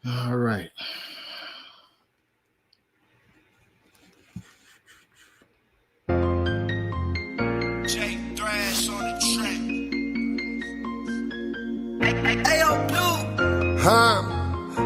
All right.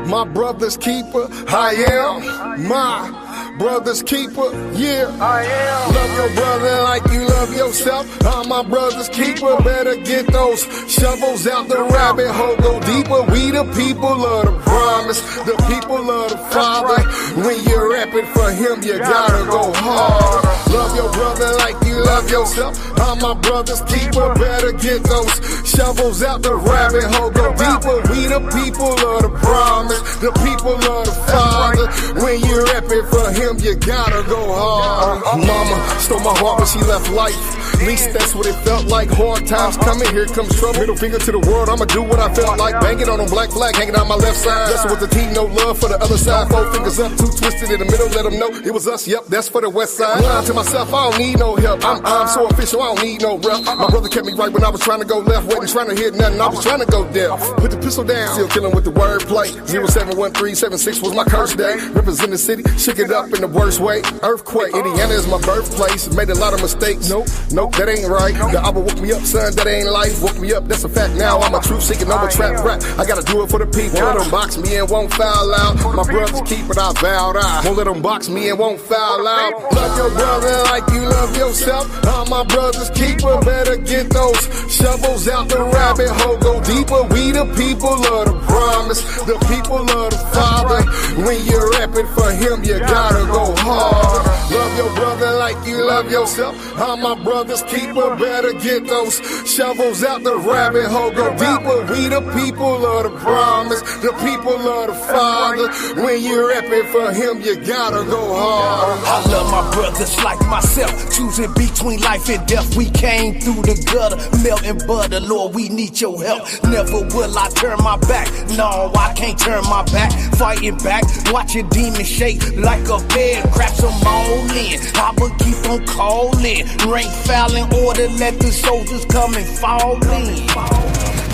My brother's keeper, I am my brother's keeper, yeah. I am. Love your brother like you love yourself. I'm my brother's keeper. Better get those shovels out the rabbit hole, go deeper. We the people of the promise, the people of the Father. When you're rapping for him, you gotta go hard. Love your brother like you love yourself. I'm my brother's keeper. Better get those shovels out the rabbit hole, go deeper. We the people of the promise, the people of the Father. When you're rapping for him, you gotta go hard. Mama stole my heart when she left life. At least that's what it felt like. Hard times coming, here comes trouble. Middle finger to the world, I'ma do what I felt like. Banging on a black flag, hanging on my left side. That's with the team, no love for the other side. 4 fingers up, 2 twisted in the middle, let them know it was us. Yep, that's for the west side. Lying to myself, I don't need no help. I'm so official, I don't need no rep. My brother kept me right when I was trying to go left. Wasn't trying to hit nothing, I was trying to go deaf. Put the pistol down, still killing with the wordplay. 071376 was my curse day. Represent the city, shook it up in the worst way. Earthquake, Indiana is my birthplace. Made a lot of mistakes, nope, that ain't right. The Abba woke me up, son, that ain't life. Woke me up, that's a fact now. I'm a truth seeking, over trap rap. I gotta do it for the people. Let them box me in, won't foul out. My brother's keeper, I vowed I won't let them box me in, won't foul out. Love your brother like you love yourself. I'm my brother's keeper. Better get those shovels out the rabbit hole, go deeper. We the people of the promise, the people of the Father. When you're rapping for him, you gotta go hard. Love your brother like you love yourself. I'm my brother's keeper. Better get those shovels out the rabbit hole, go deeper. We the people of the promise, the people of the Father. When you're rapping for him, you gotta go hard. I love my brothers like myself, choosing between life and death. We came through the gutter, melting butter. Lord, we need your help. Never will I turn my back. No, I can't turn my back. Fighting back, watching demons shake like a bed. Crap some on in, I will keep on calling. Rank foul in order, let the soldiers come and fall in.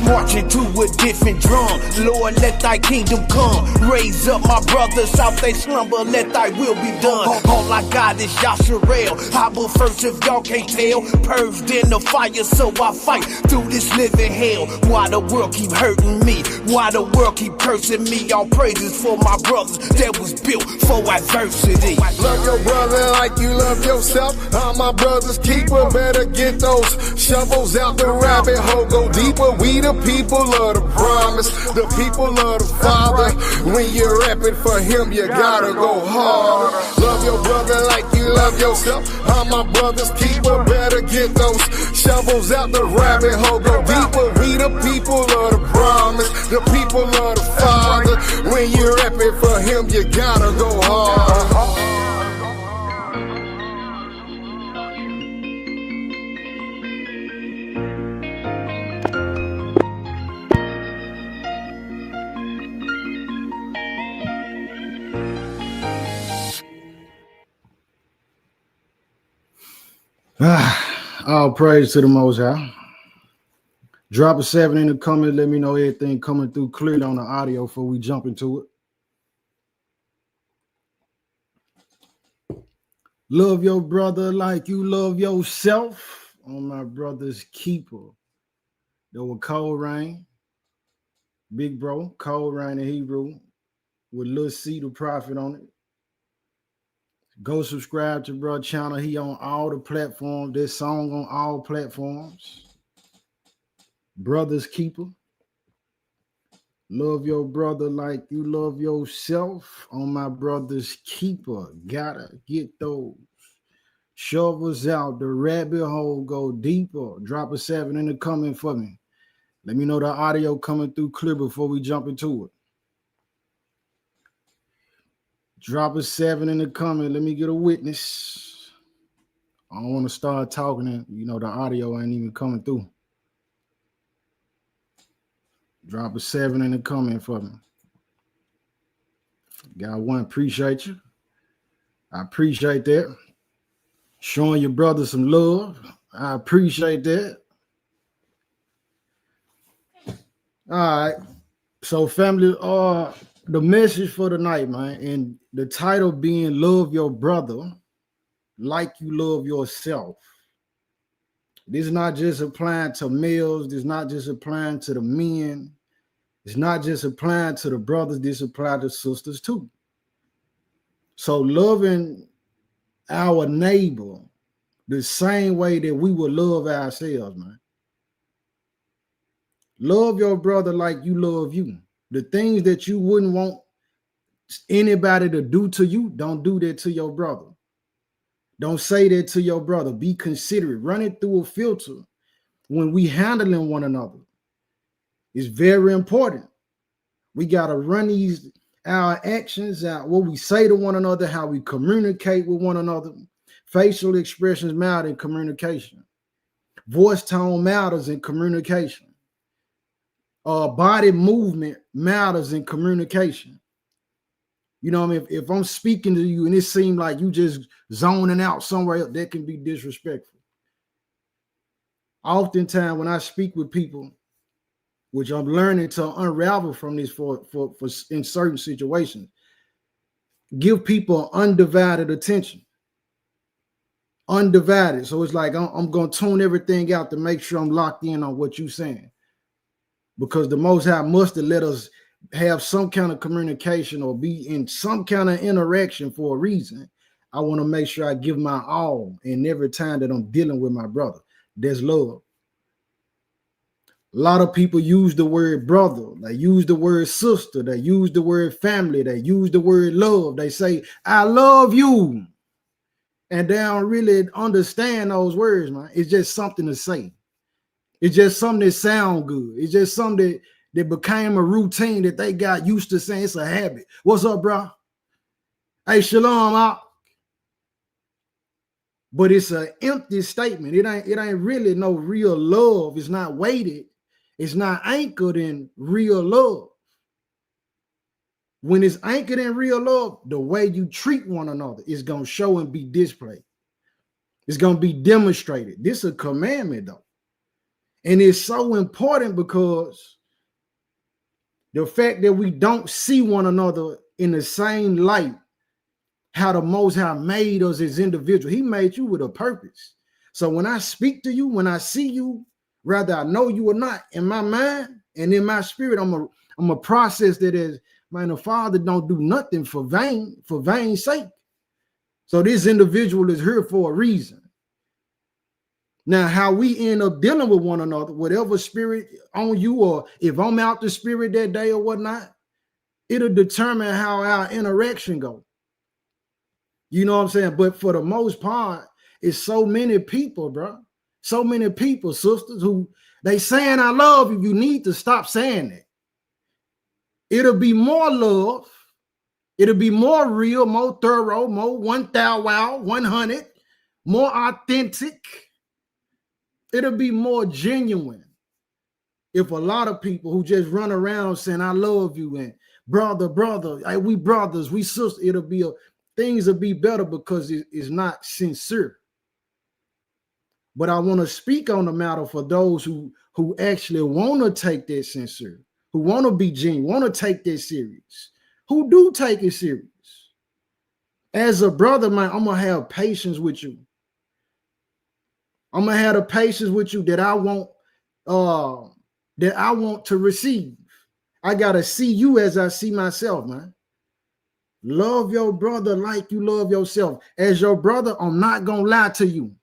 Marching to a different drum. Lord, let thy kingdom come. Raise up my brothers out they slumber, let thy will be done. All I got is Yasharel. I will first if y'all can't tell. Purged in the fire, so I fight through this living hell. Why the world keep hurting me? Why the world keep cursing me? All praises for my brothers that was built for adversity. Love your brother like you love yourself. I'm my brother's keeper. Better get those shovels out the rabbit hole, go deeper. We the people of the promise, the people of the Father. When you're rapping for him, you gotta go hard. Love your brother like you love yourself. I'm my brother's keeper. Better get those shovels out the rabbit hole, go deeper. We the people of the promise, the people of the Father. When you're rapping for him, you gotta go hard. All praise to the Most High. Drop a 7 in the comment. Let me know everything coming through clearly on the audio before we jump into it. Love your brother like you love yourself. On my brother's keeper. There was Cold Rain. Big bro. Cold Rain in Hebrew. With Lil C the Prophet on it. Go subscribe to bro channel. He on all the platforms. This song on all platforms. Brother's keeper. Love your brother like you love yourself. On my brother's keeper. Gotta get those shovels out. The rabbit hole go deeper. Drop a 7 in the comment for me. Let me know the audio coming through clear before we jump into it. Drop a 7 in the comment. Let me get a witness. I don't want to start talking and, the audio ain't even coming through. Drop a 7 in the comment for me. Got one. Appreciate you. I appreciate that. Showing your brother some love. I appreciate that. All right. So family, the message for tonight, man, and the title being Love Your Brother Like You Love Yourself. This is not just applying to males. This is not just applying to the men. It's not just applying to the brothers. This applies to sisters too. So loving our neighbor the same way that we would love ourselves, man. Love your brother like you love you. The things that you wouldn't want anybody to do to you, don't do that to your brother. Don't say that to your brother. Be considerate. Run it through a filter when we handling one another. It's very important. We got to run our actions out, what we say to one another, how we communicate with one another. Facial expressions matter in communication. Voice tone matters in communication. Body movement matters in communication. You know what I mean? If I'm speaking to you and it seems like you just zoning out somewhere else, that can be disrespectful. Oftentimes when I speak with people, which I'm learning to unravel from this for in certain situations, give people undivided attention. Undivided. So it's like I'm going to tune everything out to make sure I'm locked in on what you're saying. Because the Most High must have let us have some kind of communication or be in some kind of interaction for a reason. I want to make sure I give my all in every time that I'm dealing with my brother. There's love. A lot of people use the word brother. They use the word sister. They use the word family. They use the word love. They say, I love you. And they don't really understand those words, man. It's just something to say. It's just something that sounds good. It's just something that became a routine that they got used to saying. It's a habit. What's up, bro? Hey, shalom out. But it's an empty statement. It ain't really no real love. It's not weighted. It's not anchored in real love. When it's anchored in real love, the way you treat one another is going to show and be displayed. It's going to be demonstrated. This is a commandment, though. And it's so important because the fact that we don't see one another in the same light, how the Most High made us as individuals. He made you with a purpose. So when I speak to you, when I see you, whether I know you or not, in my mind and in my spirit, I'm a process that is, man, the Father don't do nothing for vain's sake. So this individual is here for a reason. Now, how we end up dealing with one another, whatever spirit on you, or if I'm out the spirit that day or whatnot, it'll determine how our interaction goes. You know what I'm saying? But for the most part, it's so many people, bro. So many people, sisters, who they saying I love you. You need to stop saying that. It'll be more love. It'll be more real, more thorough, more 100, more authentic. It'll be more genuine if a lot of people who just run around saying I love you and brother, hey, we brothers, we sisters, things will be better because it's not sincere. But I want to speak on the matter for those who actually want to take that sincere, who want to be genuine, want to take that serious, who do take it serious. As a brother, man, I'm going to have patience with you. I'm going to have the patience with you that I want to receive. I got to see you as I see myself, man. Love your brother like you love yourself. As your brother, I'm not going to lie to you.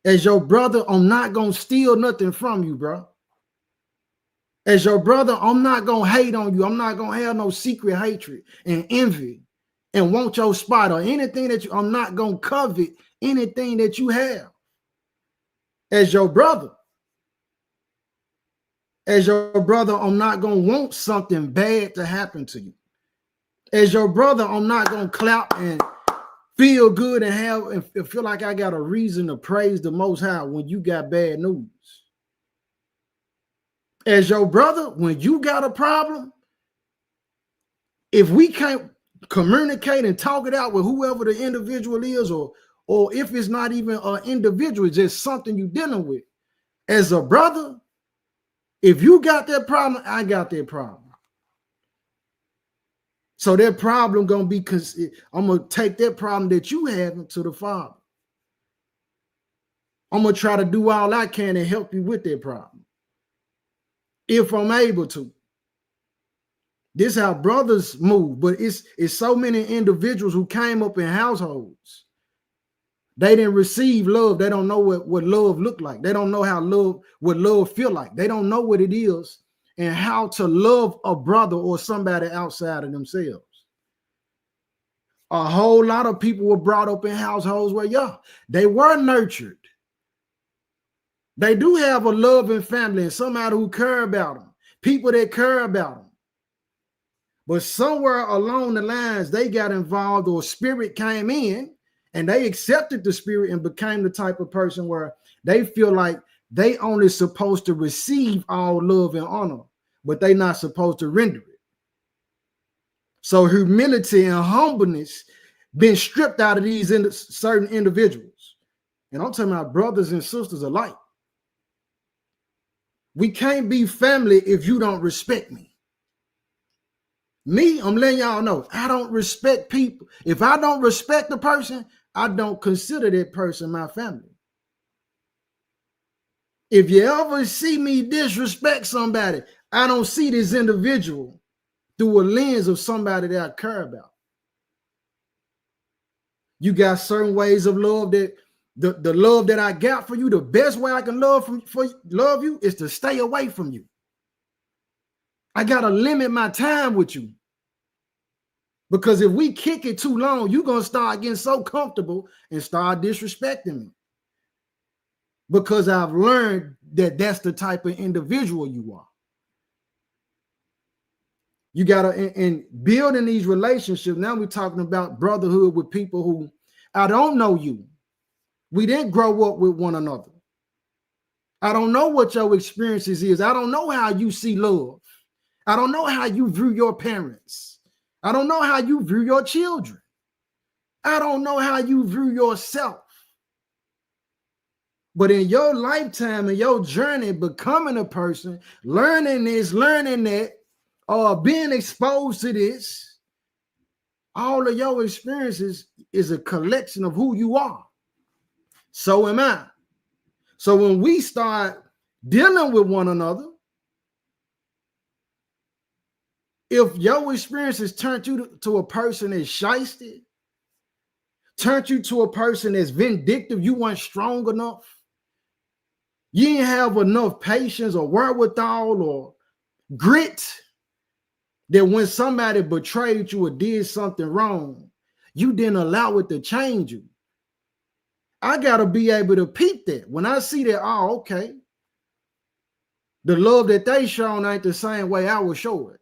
As your brother, I'm not going to steal nothing from you, bro. As your brother, I'm not going to hate on you. I'm not going to have no secret hatred and envy and want your spot or anything that I'm not going to covet anything that you have. As your brother, I'm not going to want something bad to happen to you. As your brother, I'm not going to clap and feel good and feel like I got a reason to praise the Most High when you got bad news. As your brother, when you got a problem, if we can't communicate and talk it out with whoever the individual is, or if it's not even an individual, it's just something you're dealing with. As a brother, if you got that problem, I got that problem. So that problem gonna be, I'm gonna take that problem that you have to the Father. I'm gonna try to do all I can to help you with that problem, if I'm able to. This is how brothers move, but it's so many individuals who came up in households. They didn't receive love. They don't know what love look like. They don't know what love feel like. They don't know what it is and how to love a brother or somebody outside of themselves. A whole lot of people were brought up in households where, they were nurtured. They do have a loving family and somebody who care about them, people that care about them. But somewhere along the lines, they got involved, or spirit came in and they accepted the spirit and became the type of person where they feel like they only supposed to receive all love and honor, but they not supposed to render it. So humility and humbleness been stripped out of these certain individuals. And I'm talking about brothers and sisters alike. We can't be family if you don't respect me. Me, I'm letting y'all know, I don't respect people. If I don't respect the person, I don't consider that person my family. If you ever see me disrespect somebody, I don't see this individual through a lens of somebody that I care about. You got certain ways of love that the love that I got for you, the best way I can love you is to stay away from you. I got to limit my time with you. Because if we kick it too long, you're going to start getting so comfortable and start disrespecting me. Because I've learned that that's the type of individual you are. You got to, in building these relationships, now we're talking about brotherhood with people who, I don't know you. We didn't grow up with one another. I don't know what your experiences is. I don't know how you see love. I don't know how you view your parents. I don't know how you view your children. I don't know how you view yourself. But in your lifetime and your journey, becoming a person, learning this, learning that, or being exposed to this, all of your experiences is a collection of who you are. So am I. So when we start dealing with one another, if your experiences turned you to a person that's shysty, turned you to a person that's vindictive, you weren't strong enough, you didn't have enough patience or wherewithal or grit, that when somebody betrayed you or did something wrong, you didn't allow it to change you. I got to be able to peep that. When I see that, oh, okay, the love that they shown ain't the same way I would show it.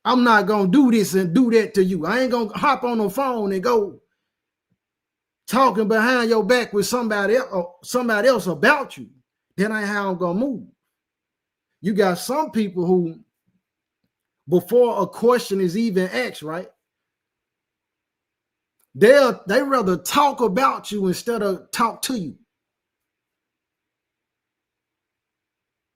I'm not going to do this and do that to you. I ain't going to hop on the phone and go talking behind your back with somebody else about you. That ain't how I'm going to move. You got some people who, before a question is even asked, right? They rather talk about you instead of talk to you.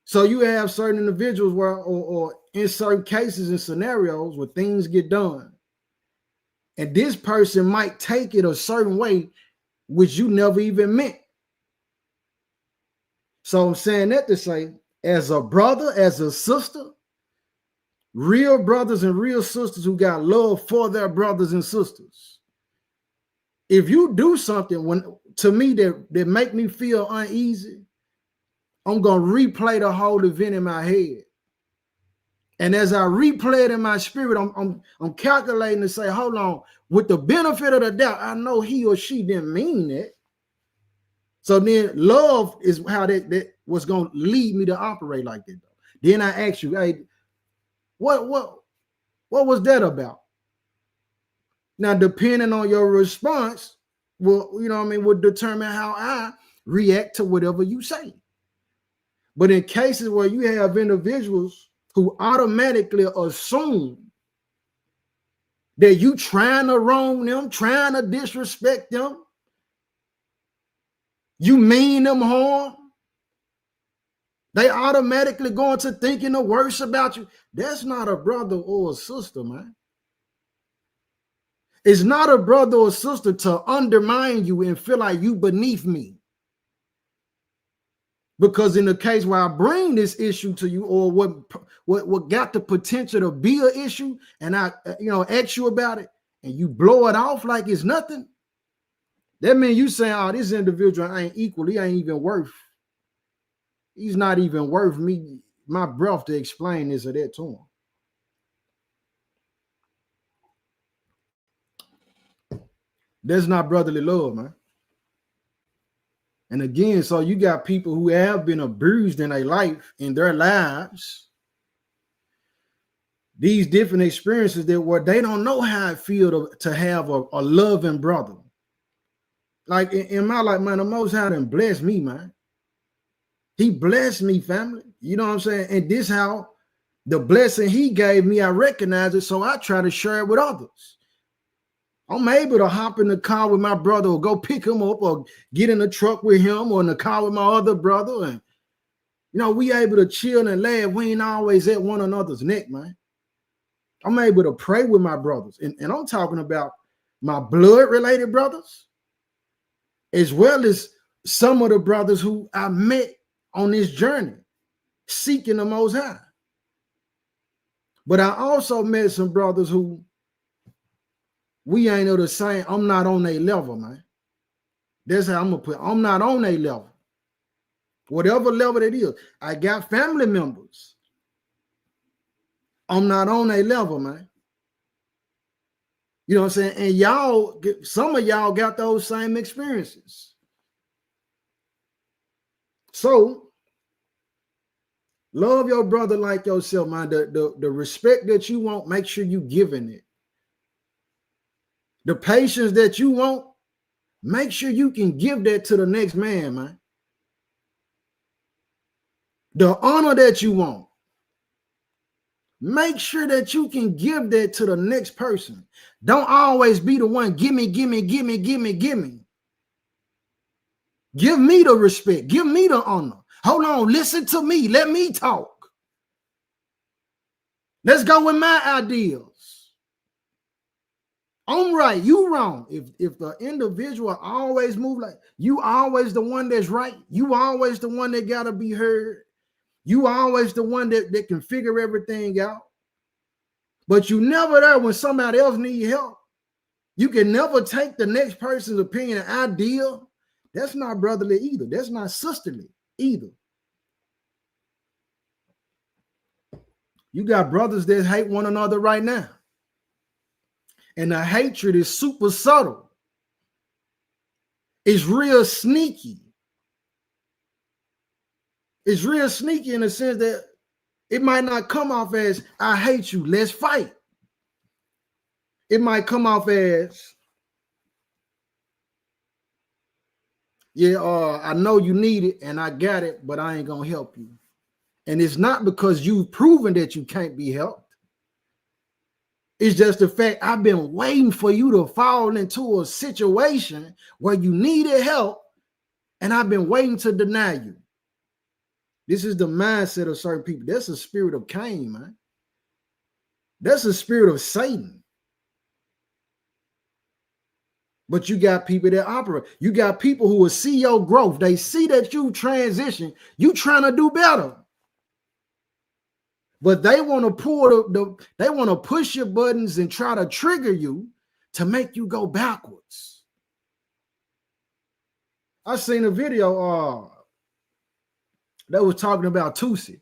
So you have certain individuals where, or in certain cases and scenarios where things get done, and this person might take it a certain way, which you never even meant. So I'm saying that to say, as a brother, as a sister, real brothers and real sisters who got love for their brothers and sisters, if you do something to me that make me feel uneasy, I'm going to replay the whole event in my head. And as I replay it in my spirit, I'm calculating to say, hold on, with the benefit of the doubt, I know he or she didn't mean that. So then love is how that was going to lead me to operate like that. Then I ask you, hey, what was that about? Now, depending on your response, will determine how I react to whatever you say. But in cases where you have individuals who automatically assume that you trying to wrong them, trying to disrespect them, you mean them harm, they automatically go into thinking the worst about you. That's not a brother or a sister, man. It's not a brother or sister to undermine you and feel like you beneath me. Because in the case where I bring this issue to you, or what got the potential to be an issue, and I ask you about it, and you blow it off like it's nothing, that means you saying, oh, this individual ain't equal. He ain't even worth. He's not even worth me, my breath to explain this or that to him. That's not brotherly love, man. And again, so you got people who have been abused in their lives, these different experiences that where they don't know how it feels to have a loving brother. Like in my life, man, the Most High done blessed me, man. He blessed me, family. You know what I'm saying? And this how the blessing he gave me, I recognize it, so I try to share it with others. I'm able to hop in the car with my brother or go pick him up or get in the truck with him or in the car with my other brother. And, we able to chill and laugh. We ain't always at one another's neck, man. I'm able to pray with my brothers. And I'm talking about my blood-related brothers, as well as some of the brothers who I met on this journey, seeking the Most High. But I also met some brothers who we ain't on the same. I'm not on their level, man. That's how I'm gonna put. I'm not on their level. Whatever level it is, I got family members. I'm not on their level, man. You know what I'm saying? And y'all, some of y'all got those same experiences. So love your brother like yourself, man. The respect that you want, make sure you giving it. The patience that you want, make sure you can give that to the next man, man. The honor that you want, make sure that you can give that to the next person. Don't always be the one, give me. Give me the respect. Give me the honor. Hold on, listen to me. Let me talk. Let's go with my ideals. I'm right, you wrong. If the individual always move like you, always the one that's right, you always the one that gotta be heard, you always the one that can figure everything out, but you never there when somebody else needs help. You can never take the next person's opinion and idea. That's not brotherly either. That's not sisterly either. You got brothers that hate one another right now. And the hatred is super subtle. It's real sneaky. It's real sneaky in the sense that it might not come off as, I hate you, let's fight. It might come off as, I know you need it and I got it, but I ain't gonna help you. And it's not because you've proven that you can't be helped. It's just the fact I've been waiting for you to fall into a situation where you needed help, and I've been waiting to deny you. This is the mindset of certain people. That's a spirit of Cain, man. That's a spirit of Satan. But you got people that operate. You got people who will see your growth. They see that you transition. You trying to do better. But they want to pull they want to push your buttons and try to trigger you to make you go backwards. I seen a video that was talking about Tusi.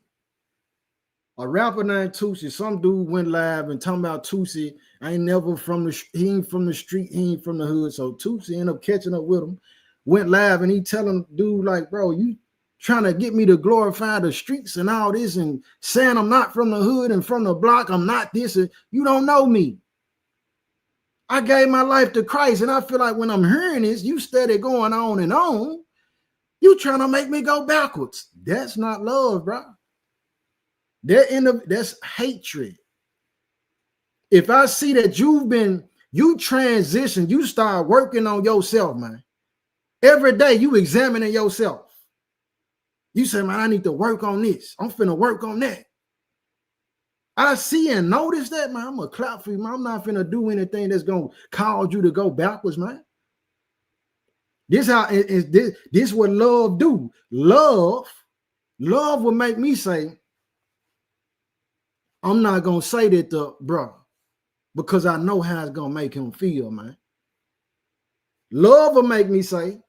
A rapper named Tusi. Some dude went live and talking about Tusi. He ain't from the street, he ain't from the hood. So Tusi ended up catching up with him, went live, and he telling dude like, bro, you trying to get me to glorify the streets and all this and saying I'm not from the hood and from the block, I'm not this, and you don't know me. I gave my life to Christ, and I feel like when I'm hearing this, you steady going on and on, you trying to make me go backwards. That's not love, bro. That's hatred. If I see that you transition, you start working on yourself, man. Every day you examining yourself. You say, man, I need to work on this. I'm finna work on that. I see and notice that, man. I'm gonna clap for you, man. I'm not finna do anything that's gonna cause you to go backwards, man. This how is this what love do. Love will make me say, I'm not gonna say that to bro, because I know how it's gonna make him feel, man. Love will make me say,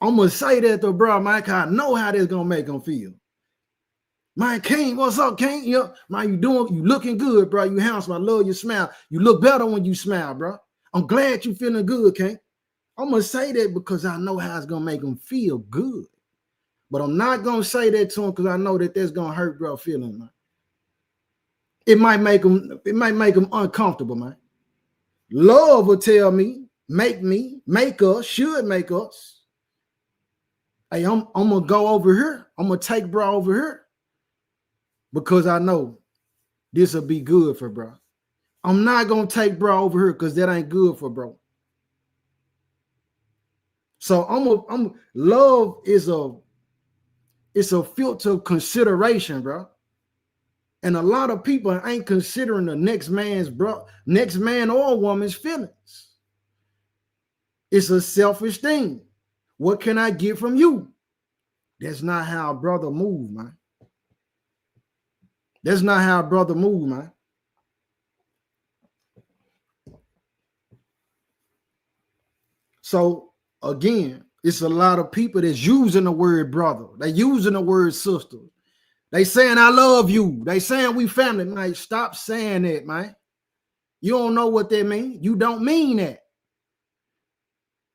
I'm gonna say that to bro, man, cause I know how this gonna make him feel. Man, King, what's up, King? Yeah, man, you looking good, bro. You handsome. I love your smile. You look better when you smile, bro. I'm glad you feeling good, King. I'm gonna say that because I know how it's gonna make him feel good. But I'm not gonna say that to him because I know that that's gonna hurt bro feeling, man. It might make him uncomfortable, man. Love will tell me, make us, should make us. Hey, I'm gonna go over here. I'm gonna take bro over here because I know this will be good for bro. I'm not gonna take bro over here because that ain't good for bro. So love is a filter of consideration, bro. And a lot of people ain't considering the next man or woman's feelings. It's a selfish thing. What can I get from you? That's not how a brother move, man. That's not how a brother move, man. So again, it's a lot of people that's using the word brother. They using the word sister. They saying, I love you. They saying we family. Man, stop saying that, man. You don't know what that means. You don't mean that.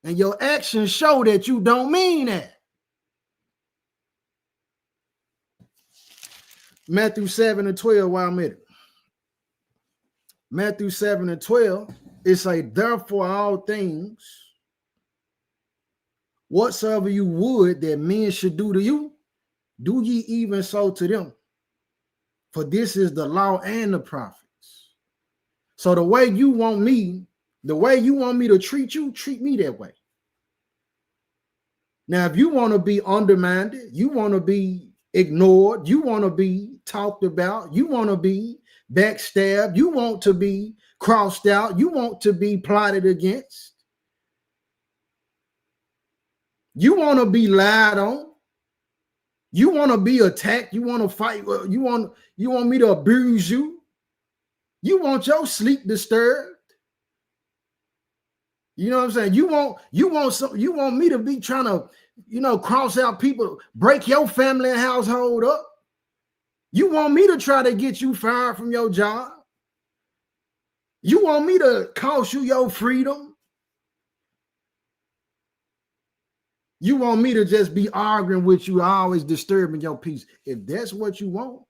And your actions show that you don't mean that. Matthew 7:12, while I'm at it. Matthew 7:12, it say, therefore all things, whatsoever you would that men should do to you, do ye even so to them. For this is the law and the prophets. So the way you want me to treat you, treat me that way. Now, if you want to be undermined, you want to be ignored, you want to be talked about, you want to be backstabbed, you want to be crossed out, you want to be plotted against, you want to be lied on, you want to be attacked, you want to fight, you want me to abuse you, you want your sleep disturbed. You know what I'm saying? You want me to be trying to, cross out people, break your family and household up. You want me to try to get you fired from your job. You want me to cost you your freedom. You want me to just be arguing with you, always disturbing your peace. If that's what you want,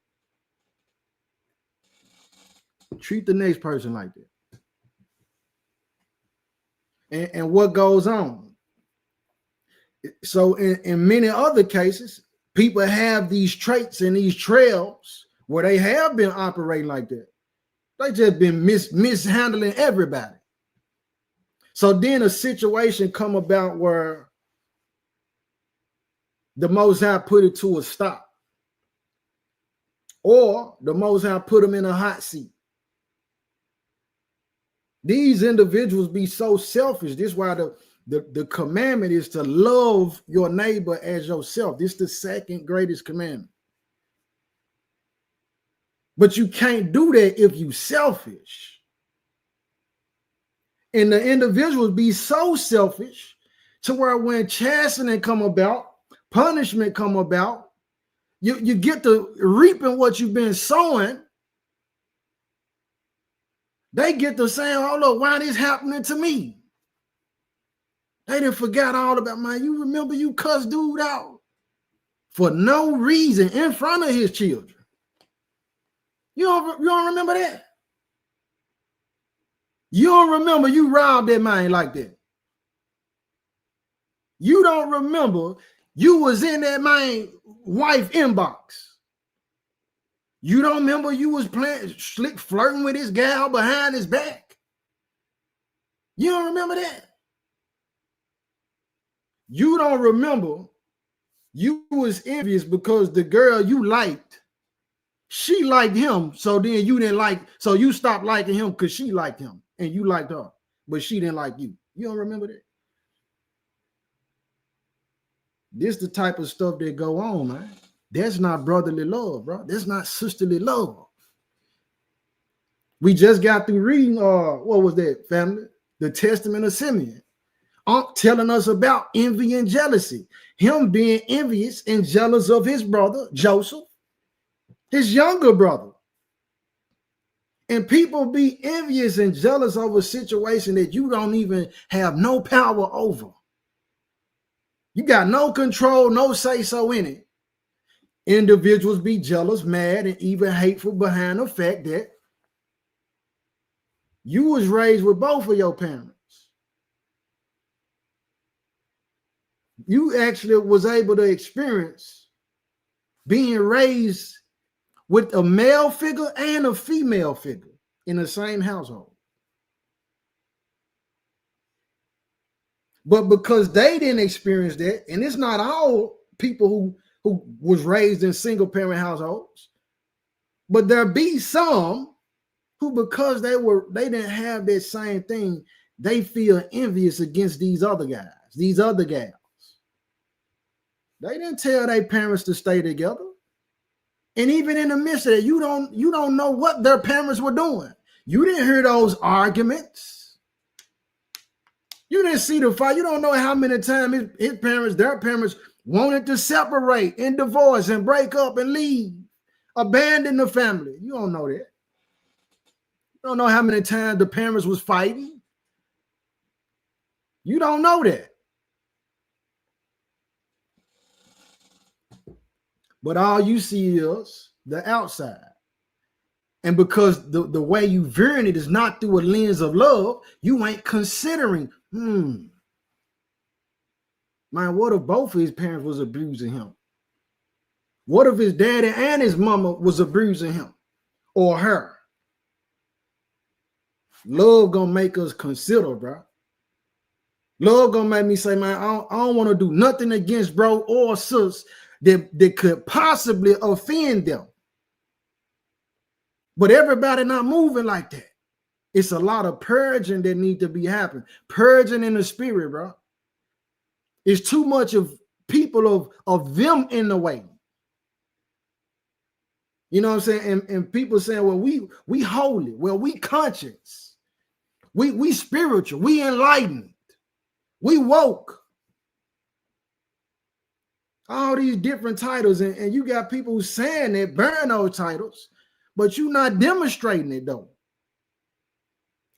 treat the next person like that. And what goes on? So in many other cases, people have these traits and these trails where they have been operating like that. They just been mishandling everybody. So then a situation come about where the Most High put it to a stop, or the Most High put them in a hot seat. These individuals be so selfish. This is why the commandment is to love your neighbor as yourself. This is the second greatest commandment. But you can't do that if you selfish. And the individuals be so selfish to where when chastening come about, punishment come about, you get to reaping what you've been sowing. They get to saying, oh, look, why this happening to me? They done forgot all about, man, you remember you cussed dude out for no reason in front of his children. You don't remember that? You don't remember you robbed that man like that. You don't remember you was in that man wife inbox. You don't remember you was playing slick flirting with his gal behind his back. You don't remember that? You don't remember you was envious because the girl you liked She liked him, so then you didn't like, so you stopped liking him because she liked him and you liked her, but she didn't like you. You don't remember that? This the type of stuff that go on, man. That's not brotherly love, bro. That's not sisterly love. We just got through reading, what was that, family? The Testament of Simeon. Telling us about envy and jealousy. Him being envious and jealous of his brother, Joseph, his younger brother. And people be envious and jealous of a situation that you don't even have no power over. You got no control, no say-so in it. Individuals be jealous, mad, and even hateful behind the fact that you was raised with both of your parents. You actually was able to experience being raised with a male figure and a female figure in the same household. But because they didn't experience that, and it's not all people who was raised in single parent households, but there be some who, because they didn't have that same thing, they feel envious against these other guys, these other gals. They didn't tell their parents to stay together. And even in the midst of that, you don't know what their parents were doing. You didn't hear those arguments. You didn't see the fight. You don't know how many times their parents wanted to separate and divorce and break up and leave, abandon the family. You don't know that. You don't know how many times the parents was fighting. You don't know that. But all you see is the outside. And because the way you viewing it is not through a lens of love, you ain't considering, man, what if both of his parents was abusing him? What if his daddy and his mama was abusing him or her? Love gonna make us consider, bro. Love gonna make me say, man, I don't want to do nothing against bro or sis that could possibly offend them. But everybody not moving like that. It's a lot of purging that need to be happening. Purging in the spirit, bro. It's too much of people of them in the way. You know what I'm saying? And people saying, well, we holy. Well, we conscious. We spiritual. We enlightened. We woke. All these different titles. And you got people who saying that, bearing those titles, but you're not demonstrating it though.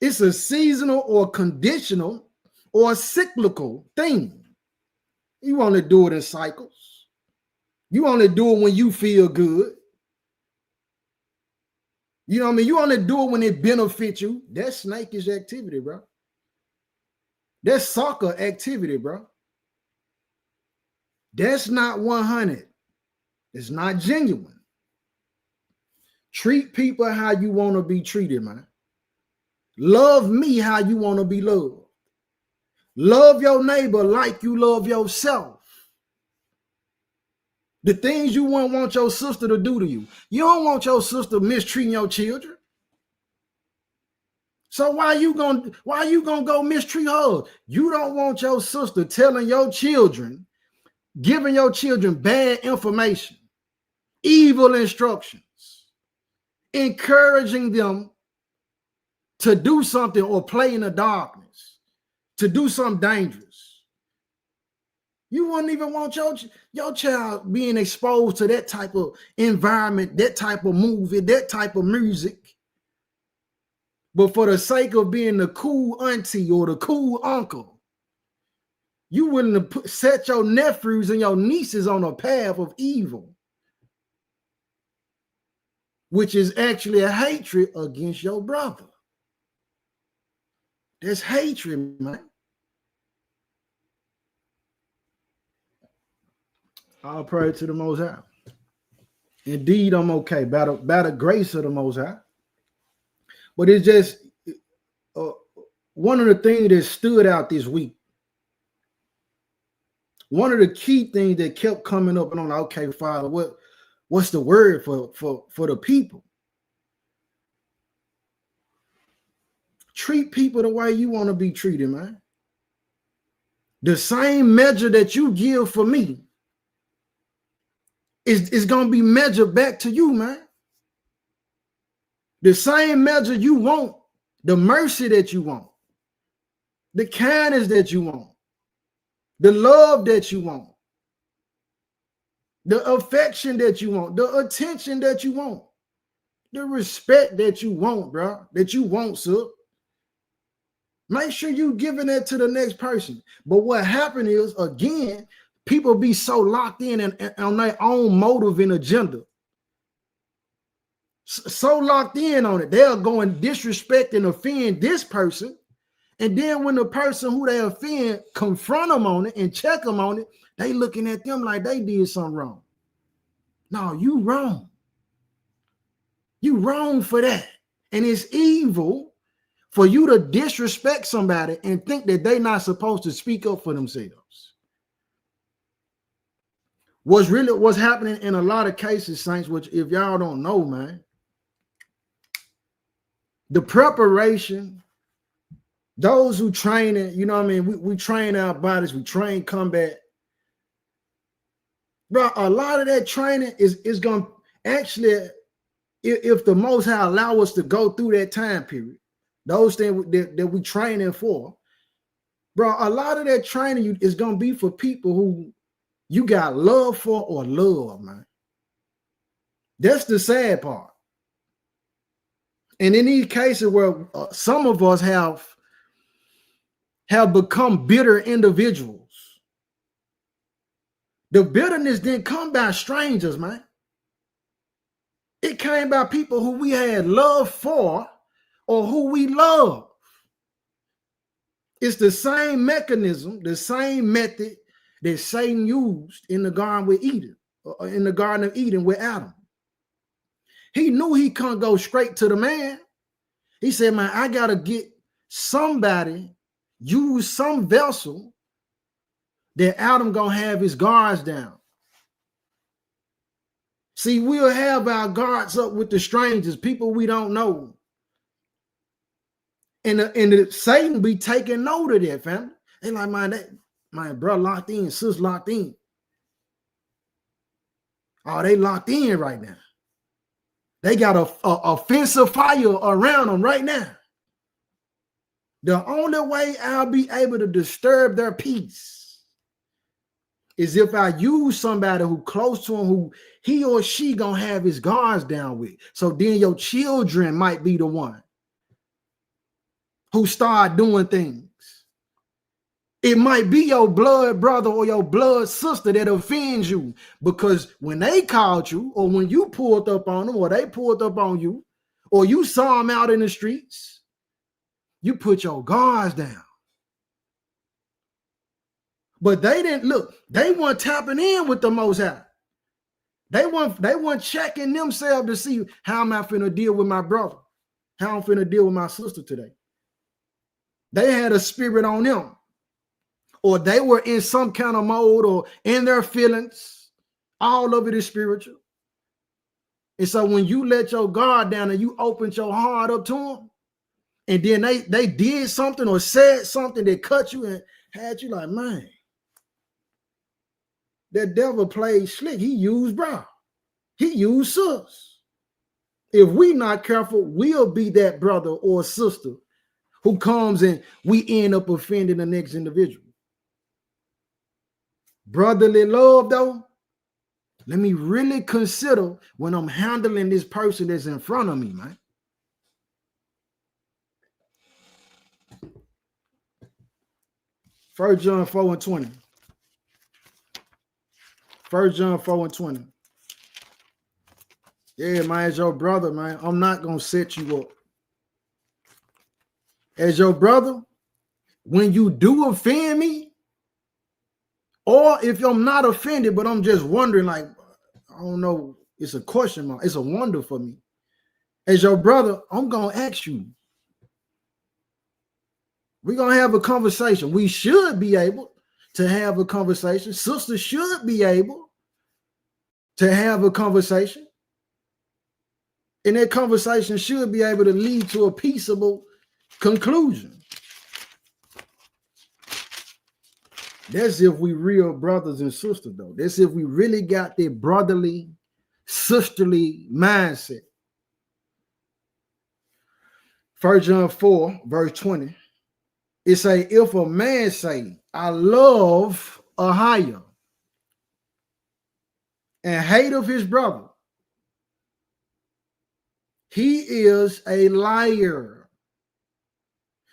It's a seasonal or conditional or cyclical thing. You only do it in cycles. You only do it when you feel good. You know what I mean? You only do it when it benefits you. That's snakish activity, bro. That's soccer activity, bro. That's not 100. It's not genuine. Treat people how you want to be treated, man. Love me how you want to be loved. Love your neighbor like you love yourself. The things you wouldn't want your sister to do to you. You don't want your sister mistreating your children. So why you gonna go mistreat her? You don't want your sister telling your children, giving your children bad information, evil instructions, encouraging them to do something or play in the darkness, to do something dangerous. You wouldn't even want your child being exposed to that type of environment, that type of movie, that type of music. But for the sake of being the cool auntie or the cool uncle, you wouldn't set your nephews and your nieces on a path of evil, which is actually a hatred against your brother. There's hatred, man. I'll pray to the Most High. Indeed, I'm okay by the grace of the Most High. But it's just one of the things that stood out this week. One of the key things that kept coming up, and I'm like, okay, Father, what's the word for the people? Treat people the way you want to be treated, man. The same measure that you give for me is going to be measured back to you, man. The same measure you want, the mercy that you want, the kindness that you want, the love that you want, the affection that you want, the attention that you want, the respect that you want, bro, that you want, sir. Make sure you giving that to the next person. But what happened is, again, people be so locked in and on their own motive and agenda. So locked in on it. They'll go and disrespect and offend this person. And then when the person who they offend confront them on it and check them on it, they looking at them like they did something wrong. No, you wrong. You wrong for that. And it's evil for you to disrespect somebody and think that they're not supposed to speak up for themselves. What's happening in a lot of cases, saints, which if y'all don't know, man, the preparation, those who train it, you know what I mean? We train our bodies, we train combat. Bro, a lot of that training is going to actually, if the Most High allow us to go through that time period, those things that we training for, bro, a lot of that training is going to be for people who you got love for or love, man. That's the sad part. And in these cases where some of us have become bitter individuals, the bitterness didn't come by strangers, man. It came by people who we had love for or who we love. It's the same mechanism, the same method that Satan used in the Garden with Eden, in the Garden of Eden with Adam. He knew he couldn't go straight to the man. He said, man, I got to get somebody, use some vessel that Adam going to have his guards down. See, we'll have our guards up with the strangers, people we don't know. And Satan be taking note of that, family. They like, my brother locked in, sis locked in. Oh, they locked in right now. They got a offensive fire around them right now. The only way I'll be able to disturb their peace is if I use somebody who close to him, who he or she gonna have his guards down with. So then your children might be the one who start doing things. It might be your blood brother or your blood sister that offends you, because when they called you, or when you pulled up on them, or they pulled up on you, or you saw them out in the streets, you put your guards down. But they didn't look, they weren't tapping in with the Most High. They weren't checking themselves to see how am I finna deal with my brother, how I'm finna deal with my sister today. They had a spirit on them, or they were in some kind of mode or in their feelings. All of it is spiritual. And so when you let your guard down and you opened your heart up to them, and then they did something or said something that cut you and had you like, man, that devil played slick. He used bro. He used us. If we not careful, we'll be that brother or sister who comes and we end up offending the next individual. Brotherly love, though, let me really consider when I'm handling this person that's in front of me, man. First John 4:20. 1 John 4:20. Yeah, man, as your brother, man, I'm not going to set you up. As your brother, when you do offend me, or if I'm not offended, but I'm just wondering, like, I don't know, it's a question mark, it's a wonder for me. As your brother, I'm going to ask you. We're going to have a conversation. We should be able to have a conversation. Sisters should be able to have a conversation. And that conversation should be able to lead to a peaceable conclusion. That's if we real brothers and sisters, though. That's if we really got that brotherly, sisterly mindset. 1 John 4, verse 20. It say, if a man say, I love a higher, and hate of his brother, he is a liar.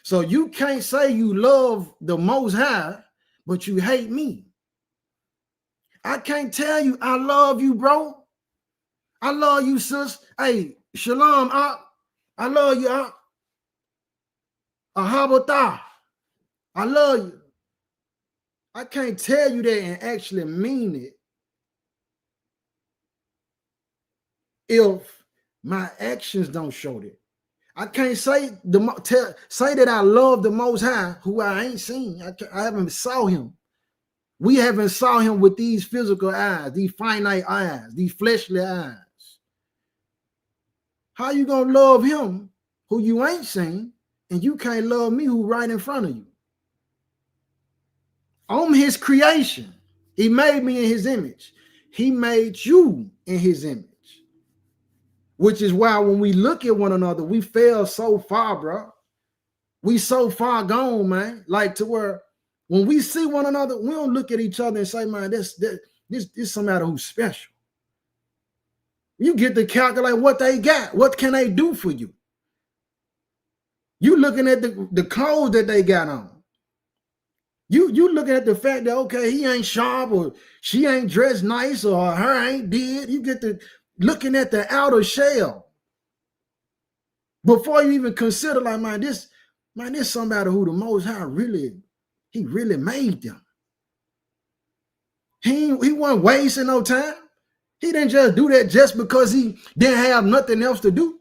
So you can't say you love the Most High, but you hate me. I can't tell you I love you, bro. I love you, sis. Hey, shalom, I love you, ahabata. I love you. I can't tell you that and actually mean it if my actions don't show that. I can't say that I love the Most High, who I ain't seen. I haven't saw him. We haven't saw him with these physical eyes, these finite eyes, these fleshly eyes. How you gonna love him who you ain't seen, and you can't love me who right in front of you? I'm his creation. He made me in his image. He made you in his image. Which is why when we look at one another, we fell so far, bro. We so far gone, man. Like to where when we see one another, we don't look at each other and say, man, this somebody who's special. You get to calculate what they got. What can they do for you? You looking at the clothes that they got on. You looking at the fact that, okay, he ain't sharp or she ain't dressed nice or her ain't did. You get to looking at the outer shell before you even consider, like, man, this somebody who the Most High really made them. He wasn't wasting no time. He didn't just do that just because he didn't have nothing else to do.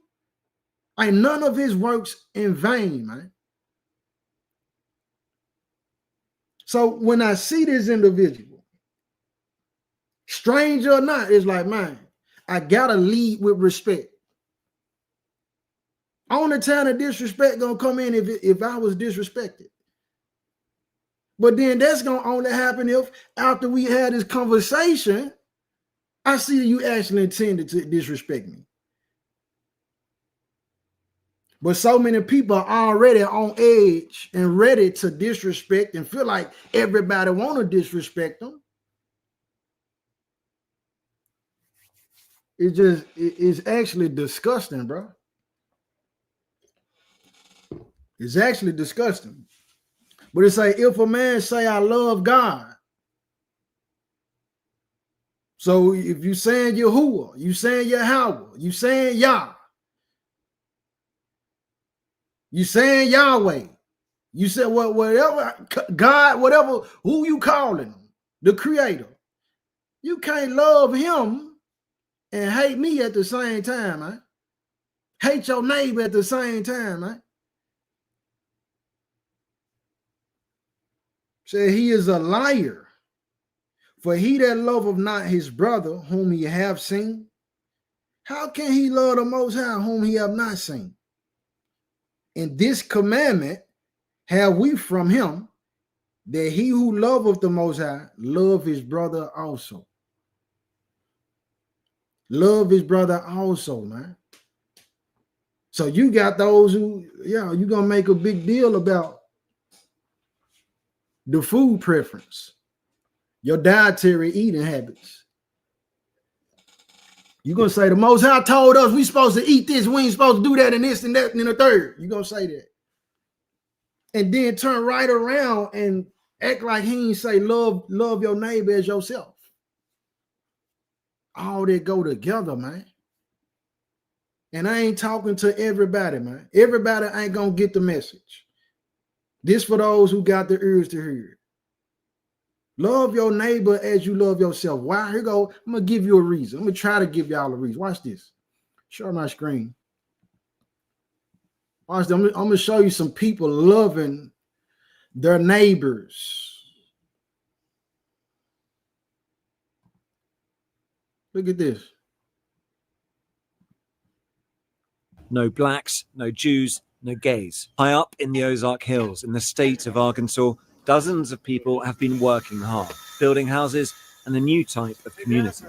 Ain't none of his works in vain, man. So when I see this individual, stranger or not, it's like, man, I gotta lead with respect. Only time the disrespect gonna come in if I was disrespected. But then that's gonna only happen if after we had this conversation, I see you actually intended to disrespect me. But so many people are already on edge and ready to disrespect and feel like everybody want to disrespect them. It's actually disgusting, bro. It's actually disgusting. But it's like, if a man say, I love God. So if you saying Yahuwah, you saying Yahweh, you saying Yah, you saying Yahweh, you said whatever, God, whatever, who you calling him, the creator, you can't love him and hate me at the same time, man. Hate your neighbor at the same time, man. Say he is a liar. For he that loveth not his brother whom he have seen, how can he love the Most High whom he have not seen? And this commandment have we from him, that he who loveth the Most High love his brother also. Love his brother also, man. So you got those who, you're going to make a big deal about the food preference, your dietary eating habits. You're going to say the Most High told us we supposed to eat this, we ain't supposed to do that and this and that and the third. You're going to say that. And then turn right around and act like he ain't say love your neighbor as yourself. All that go together, man. And I ain't talking to everybody, man. Everybody ain't going to get the message. This for those who got the ears to hear. Love your neighbor as you love yourself. Why? Here you go. I'm going to give you a reason. I'm going to try to give y'all a reason. Watch this. Show my screen. Watch this. I'm going to show you some people loving their neighbors. Look at this. No blacks, no Jews, no gays. High up in the Ozark Hills, in the state of Arkansas, dozens of people have been working hard, building houses and a new type of community.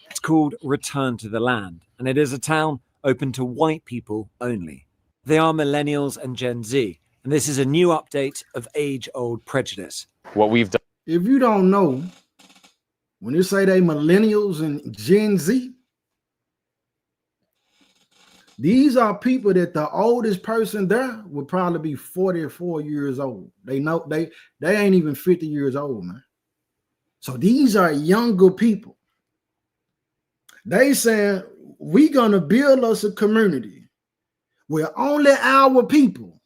It's called Return to the Land, and it is a town open to white people only. They are millennials and Gen Z, and this is a new update of age-old prejudice. What we've done. If you don't know, when you say they millennials and Gen Z, these are people that the oldest person there would probably be 44 years old. They know they ain't even 50 years old, man. So these are younger people. They saying we gonna build us a community where only our people,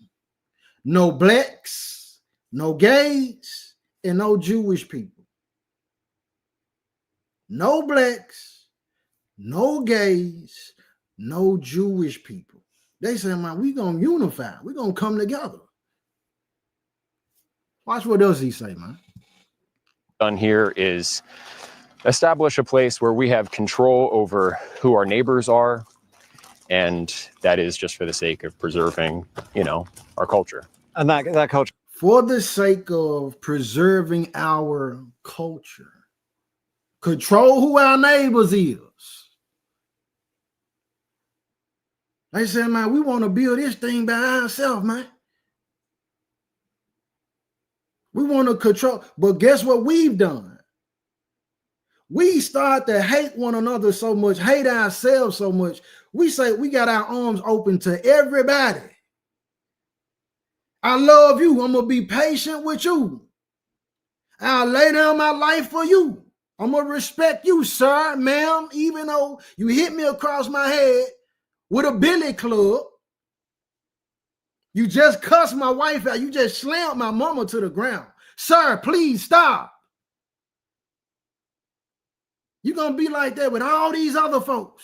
no blacks, no gays, and no Jewish people. No blacks, no gays, no Jewish people. They say, man, we gonna unify. We gonna come together. Watch what else he say, man. Done here is establish a place where we have control over who our neighbors are, and that is just for the sake of preserving, our culture. And that culture. For the sake of preserving our culture, control who our neighbors is. They said, man, we want to build this thing by ourselves, man. We want to control. But guess what we've done? We start to hate one another so much, hate ourselves so much. We say we got our arms open to everybody. I love you. I'm going to be patient with you. I'll lay down my life for you. I'm going to respect you, sir, ma'am, even though you hit me across my head with a billy club. You just cussed my wife out. You just slammed my mama to the ground. Sir, please stop. You're going to be like that with all these other folks.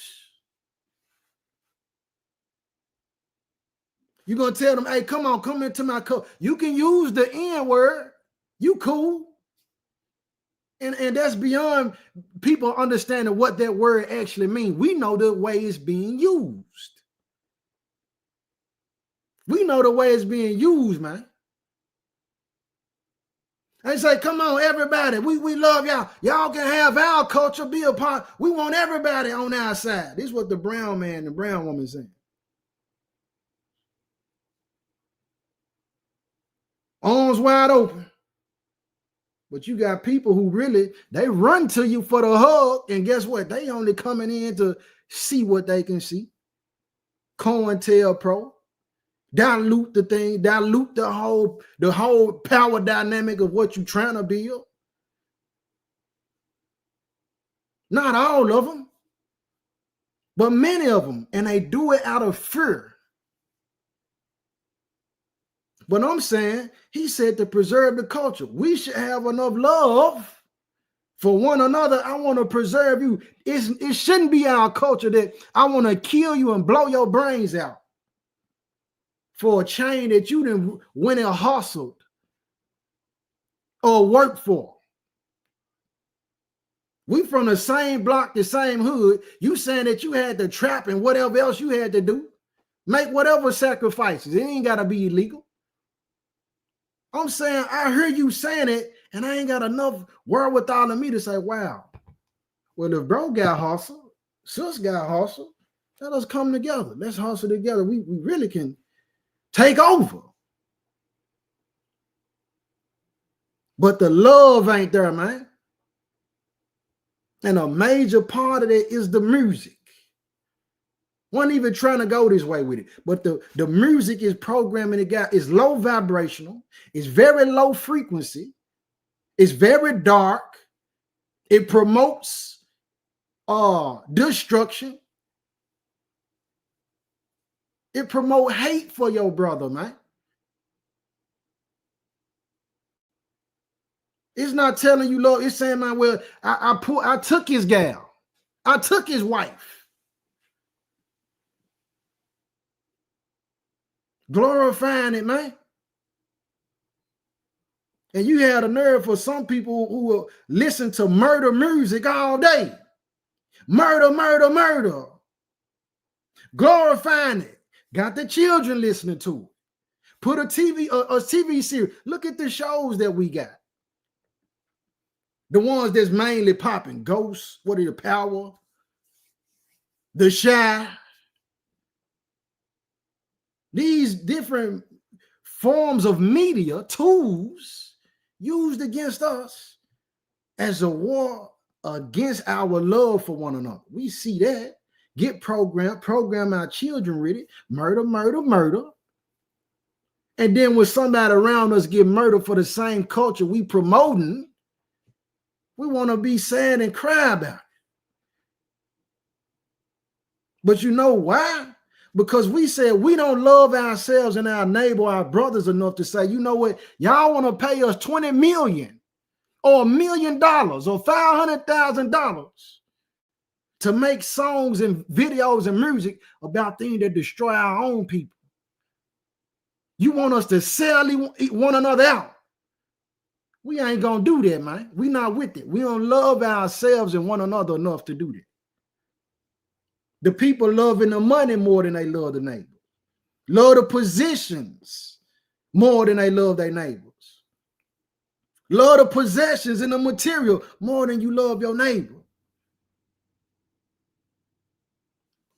You're going to tell them, hey, come on, come into my car. You can use the N word. You cool. And that's beyond people understanding what that word actually means. We know the way it's being used. We know the way it's being used, man. They say, come on, everybody. We love y'all. Y'all can have our culture, be a part. We want everybody on our side. This is what the brown man and the brown woman saying. Arms wide open. But you got people who really, they run to you for the hug, and guess what? They only coming in to see what they can see. COINTELPRO. Dilute the thing, dilute the whole power dynamic of what you're trying to build. Not all of them, but many of them, and they do it out of fear. But I'm saying, he said to preserve the culture. We should have enough love for one another. I want to preserve you. It shouldn't be our culture that I want to kill you and blow your brains out for a chain that you didn't went and hustled or worked for. We from the same block, the same hood. You saying that you had to trap and whatever else you had to do, make whatever sacrifices. It ain't got to be illegal. I'm saying, I hear you saying it, and I ain't got enough wherewithal in me to say, wow, well, if bro got hustle, sis got hustle, let us come together. Let's hustle together. We really can take over. But the love ain't there, man. And a major part of it is the music. Wasn't even trying to go this way with it. But the music is programming it out. It's low vibrational. It's very low frequency. It's very dark. It promotes destruction. It promotes hate for your brother, man. It's not telling you love. It's saying, man, well, I took his gal. I took his wife. Glorifying it, man. And you had a nerve for some people who will listen to murder music all day. Murder, murder, murder. Glorifying it. Got the children listening to it. Put a TV series. Look at the shows that we got. The ones that's mainly popping. Ghosts, what are the Power? The Shy. These different forms of media, tools used against us as a war against our love for one another. We see that. Get program our children with it. Murder, murder, murder. And then when somebody around us get murdered for the same culture we promoting, we want to be sad and cry about it. But you know why? Because we said we don't love ourselves and our neighbor, our brothers enough to say, you know what, y'all want to pay us $20 million or $1 million or $500,000 to make songs and videos and music about things that destroy our own people. You want us to sell one another out. We ain't going to do that, man. We not with it. We don't love ourselves and one another enough to do that. The people loving the money more than they love the neighbor. Love the positions more than they love their neighbors. Love the possessions and the material more than you love your neighbor.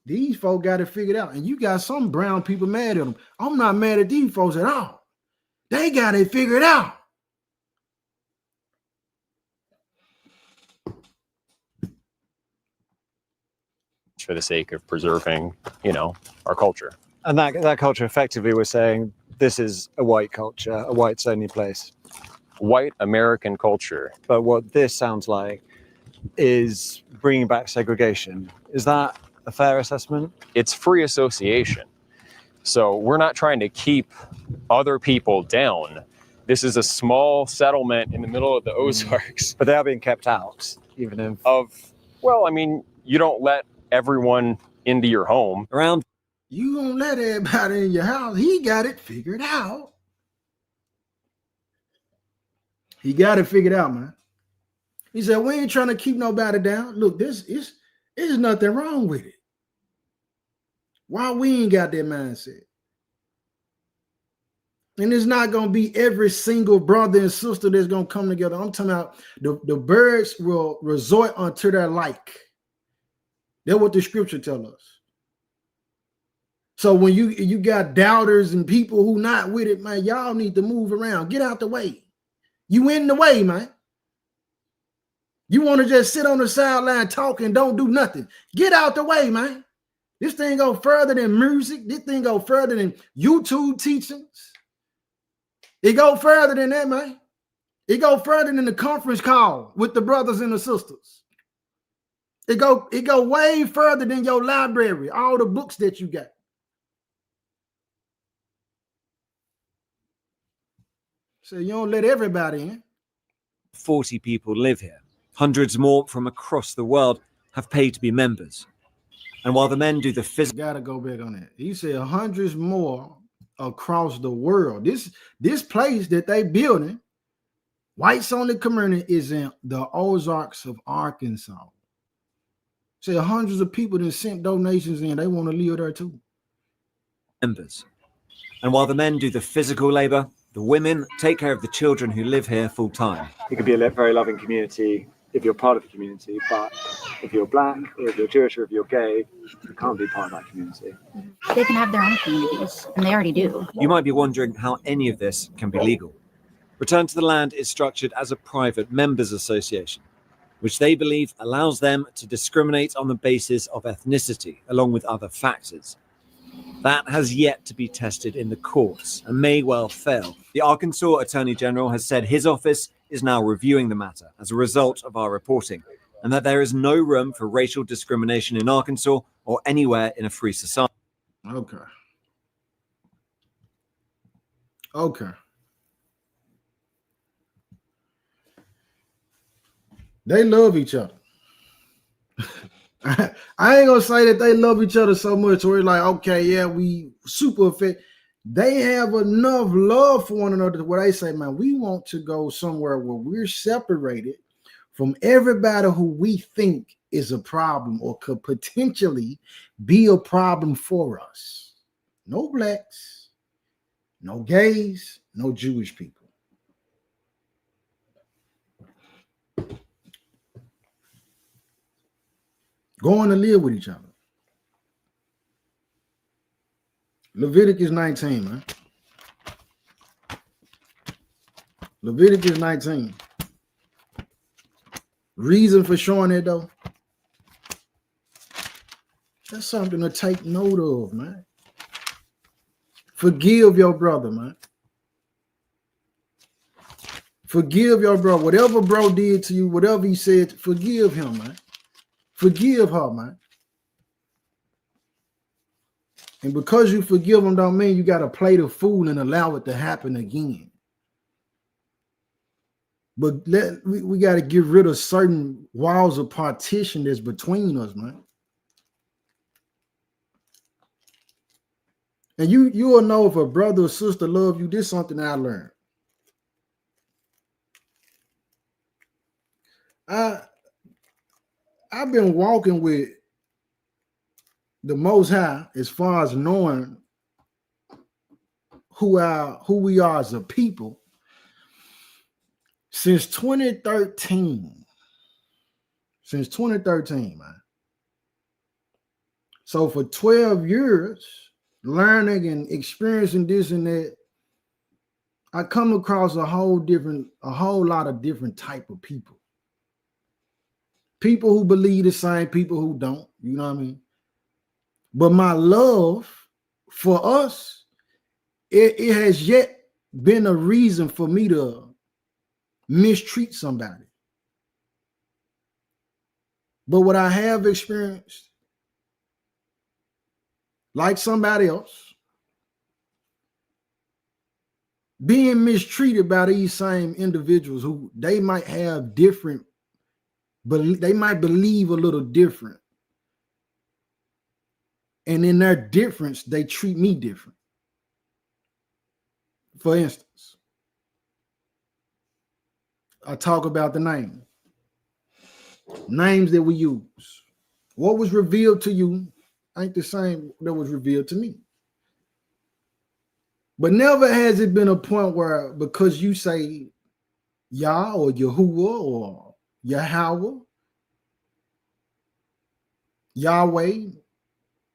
These folk got it figured out. And you got some brown people mad at them. I'm not mad at these folks at all. They got it figured out. For the sake of preserving, our culture. And that culture effectively was saying this is a white culture, a whites only place. White American culture. But what this sounds like is bringing back segregation. Is that a fair assessment? It's free association. So we're not trying to keep other people down. This is a small settlement in the middle of the Ozarks. But they are being kept out, even if... you don't let everyone into your home. You don't let everybody in your house. He got it figured out. He got it figured out, man. He said, we ain't trying to keep nobody down. Look, there's nothing wrong with it. Why we ain't got that mindset? And it's not going to be every single brother and sister that's going to come together. I'm talking about the birds will resort unto their like. That's what the scripture tells us. So when you got doubters and people who not with it, man, y'all need to move around. Get out the way. You in the way, man. You want to just sit on the sideline talking and don't do nothing. Get out the way, man. This thing go further than music. This thing go further than YouTube teachings. It go further than that, man. It go further than the conference call with the brothers and the sisters. It go way further than your library, all the books that you got. So you don't let everybody in. 40 people live here. Hundreds more from across the world have paid to be members. And while the men do the physical... Gotta go back on that. He said hundreds more across the world. This place that they building, whites only community, is in the Ozarks of Arkansas. Say hundreds of people that sent donations in, they want to live there too. Members. And while the men do the physical labor, the women take care of the children who live here full time. It could be a very loving community if you're part of the community, but if you're black or if you're Jewish or if you're gay, you can't be part of that community. They can have their own communities, and they already do. You might be wondering how any of this can be legal. Return to the Land is structured as a private members association, which they believe allows them to discriminate on the basis of ethnicity, along with other factors. That has yet to be tested in the courts and may well fail. The Arkansas Attorney General has said his office is now reviewing the matter as a result of our reporting, and that there is no room for racial discrimination in Arkansas or anywhere in a free society. Okay. They love each other. I ain't gonna say that they love each other so much where it's like, okay, yeah, we super fit. They have enough love for one another where they say, man, we want to go somewhere where we're separated from everybody who we think is a problem or could potentially be a problem for us. No blacks, no gays, no Jewish people. Going to live with each other. Leviticus 19, man. Leviticus 19. Reason for showing it, though, that's something to take note of, man. Forgive your brother, man. Forgive your brother. Whatever bro did to you, whatever he said, forgive him, man. Forgive her, man. And because you forgive them don't mean you got to play the fool and allow it to happen again. But we got to get rid of certain walls of partition that's between us, man. And you will know if a brother or sister love you. This is something I learned. I've been walking with the Most High as far as knowing who we are as a people since 2013. Since 2013, man. So for 12 years, learning and experiencing this and that, I come across a whole lot of different type of people. People who believe the same, people who don't, you know what I mean? But my love for us, it has yet been a reason for me to mistreat somebody. But what I have experienced, like somebody else, being mistreated by these same individuals who they might have different, but they might believe a little different. And in their difference, they treat me different. For instance, I talk about the names that we use. What was revealed to you ain't the same that was revealed to me. But never has it been a point where because you say Yah or Yahuwah or Yahweh, Yahweh,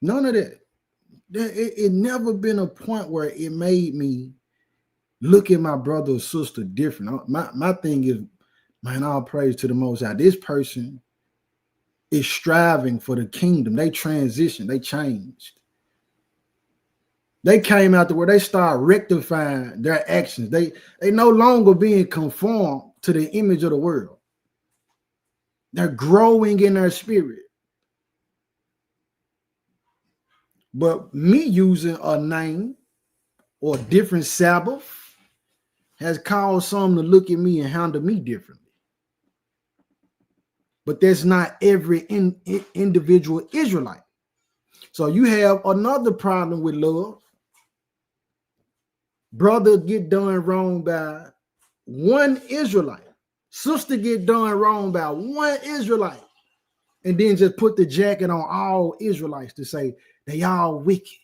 none of that. It never been a point where it made me look at my brother or sister different. My thing is, man, all praise to the Most High. This person is striving for the kingdom. They transitioned. They changed. They came out to where they start rectifying their actions. They no longer being conformed to the image of the world. They're growing in their spirit. But me using a name or a different Sabbath has caused some to look at me and handle me differently. But that's not every individual Israelite. So you have another problem with love. Brother get done wrong by one Israelite. Sister get done wrong by one Israelite. And then just put the jacket on all Israelites to say they all wicked.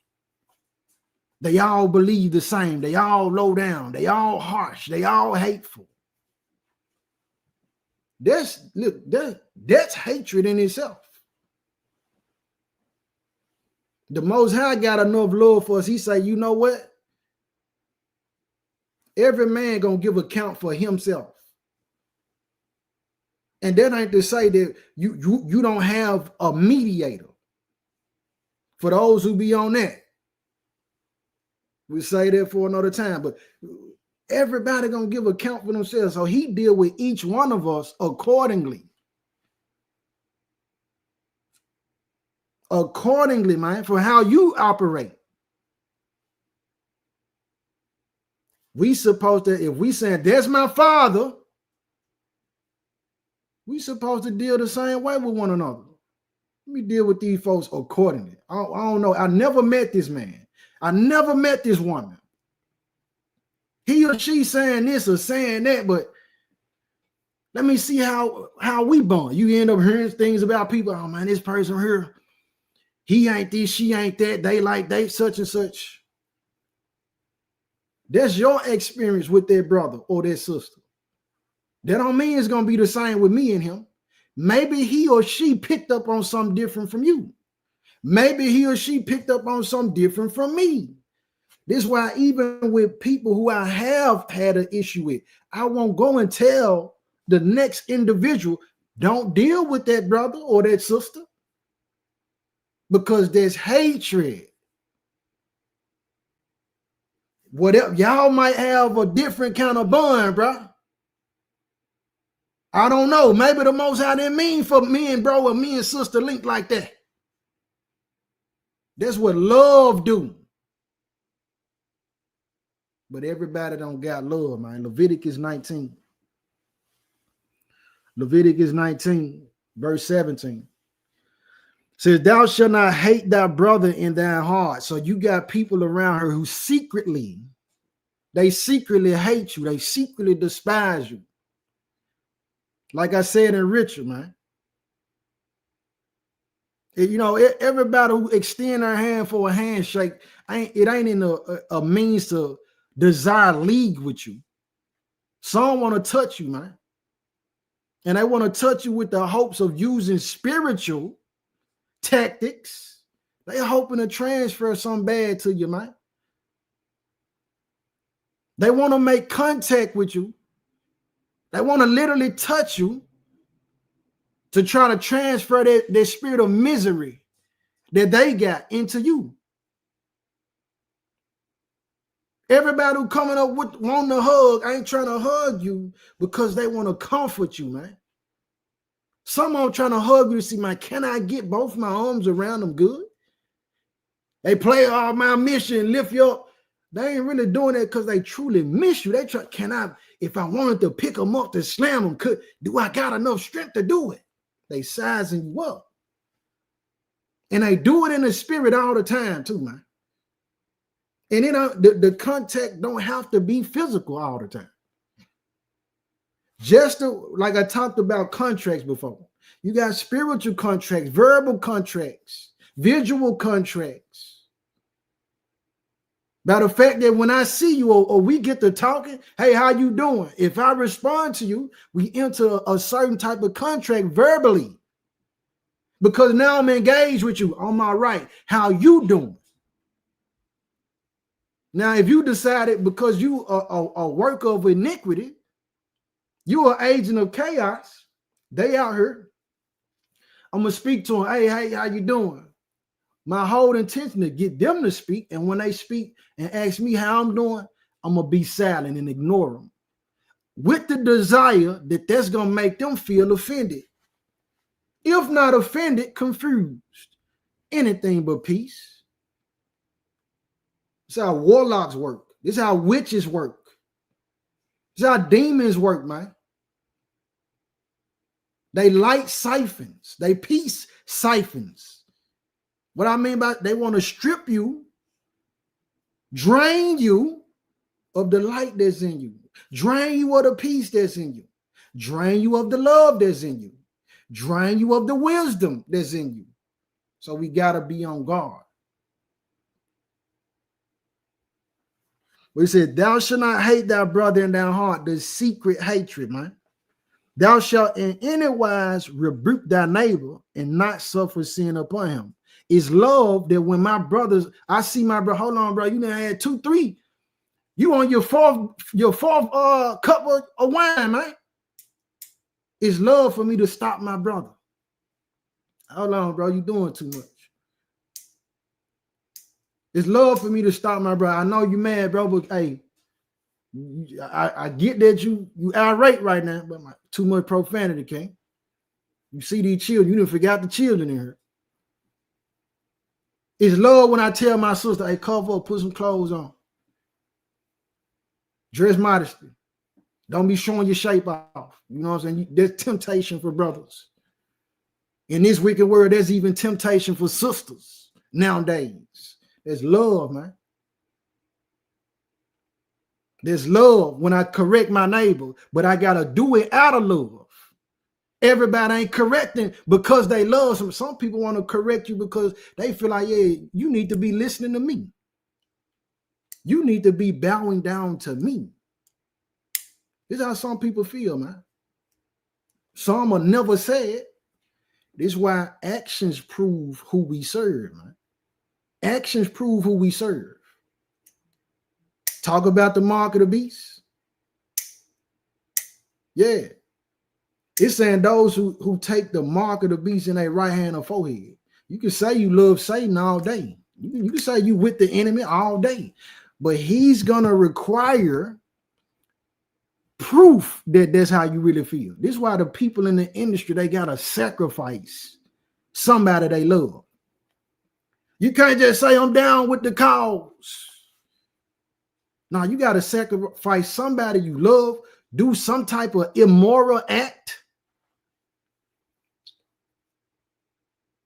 They all believe the same. They all low down. They all harsh. They all hateful. That's hatred in itself. The Most High got enough love for us. He say, you know what? Every man gonna give account for himself. And that ain't to say that you don't have a mediator. For those who be on that, we say that for another time. But everybody gonna give account for themselves. So he deal with each one of us accordingly. Accordingly, man, for how you operate. We supposed to, if we saying that's my father, we supposed to deal the same way with one another. Let me deal with these folks accordingly. I don't know. I never met this man. I never met this woman. He or she saying this or saying that, but Let me see how we bond. You end up hearing things about people. Oh man, this person here, he ain't this, she ain't that. They such and such. That's your experience with their brother or their sister. That don't mean it's gonna be the same with me and him. Maybe he or she picked up on something different from you. Maybe he or she picked up on something different from me. This is why even with people who I have had an issue with, I won't go and tell the next individual, don't deal with that brother or that sister, because there's hatred. Whatever, y'all might have a different kind of bond, bro. I don't know. Maybe the Most High didn't mean for me and bro or me and sister link like that. That's what love do. But everybody don't got love, man. Leviticus 19. Leviticus 19, verse 17. Says, thou shalt not hate thy brother in thy heart. So you got people around her who secretly hate you. They secretly despise you. Like I said in Richard, man. You know, everybody who extend their hand for a handshake, it ain't in a means to desire league with you. Some want to touch you, man. And they want to touch you with the hopes of using spiritual tactics. They hoping to transfer something bad to you, man. They want to make contact with you. They want to literally touch you to try to transfer their spirit of misery that they got into you. Everybody who coming up with wanting to hug ain't trying to hug you because they want to comfort you, man. Someone trying to hug you to see, man, can I get both my arms around them good? They play all my mission, lift you up. They ain't really doing that because they truly miss you. They try, if I wanted to pick them up to slam them, do I got enough strength to do it? They sizing you up. And they do it in the spirit all the time too, man. And the contact don't have to be physical all the time. Like I talked about contracts before. You got spiritual contracts, verbal contracts, visual contracts. By the fact that when I see you or we get to talking, hey, how you doing? If I respond to you, we enter a certain type of contract verbally. Because now I'm engaged with you on my right. How you doing? Now, if you decided because you are a worker of iniquity, you are agent of chaos, they out here, I'm going to speak to them. Hey, how you doing? My whole intention to get them to speak. And when they speak and ask me how I'm doing, I'm going to be silent and ignore them. With the desire that that's going to make them feel offended. If not offended, confused. Anything but peace. This is how warlocks work. This is how witches work. This is how demons work, man. They light siphons. They peace siphons. What I mean by they want to strip you, drain you of the light that's in you, drain you of the peace that's in you, drain you of the love that's in you, drain you of the wisdom that's in you. So we got to be on guard. We said, thou shalt not hate thy brother in thy heart, the secret hatred, man. Thou shalt in any wise rebuke thy neighbor and not suffer sin upon him. It's love that when my brothers, I see my brother, hold on, bro, you done had 2, 3. You on your fourth cup of wine, man. It's love for me to stop my brother. Hold on, bro, you doing too much. It's love for me to stop my brother. I know you mad, bro, but hey, I get that you irate right now, but too much profanity, King. You see these children, you done forgot the children in here. It's love when I tell my sister, hey, cover up, put some clothes on. Dress modestly. Don't be showing your shape off. You know what I'm saying? There's temptation for brothers. In this wicked world, there's even temptation for sisters nowadays. There's love, man. There's love when I correct my neighbor, but I got to do it out of love. Everybody ain't correcting because they love some. Some people want to correct you because they feel like, yeah, you need to be listening to me. You need to be bowing down to me. This is how some people feel, man. Some will never say it. This is why actions prove who we serve, man. Actions prove who we serve. Talk about the mark of the beast. Yeah. It's saying those who take the mark of the beast in their right hand or forehead. You can say you love Satan all day. You can say you with the enemy all day. But he's going to require proof that that's how you really feel. This is why the people in the industry, they got to sacrifice somebody they love. You can't just say, I'm down with the cause. No, you got to sacrifice somebody you love, do some type of immoral act.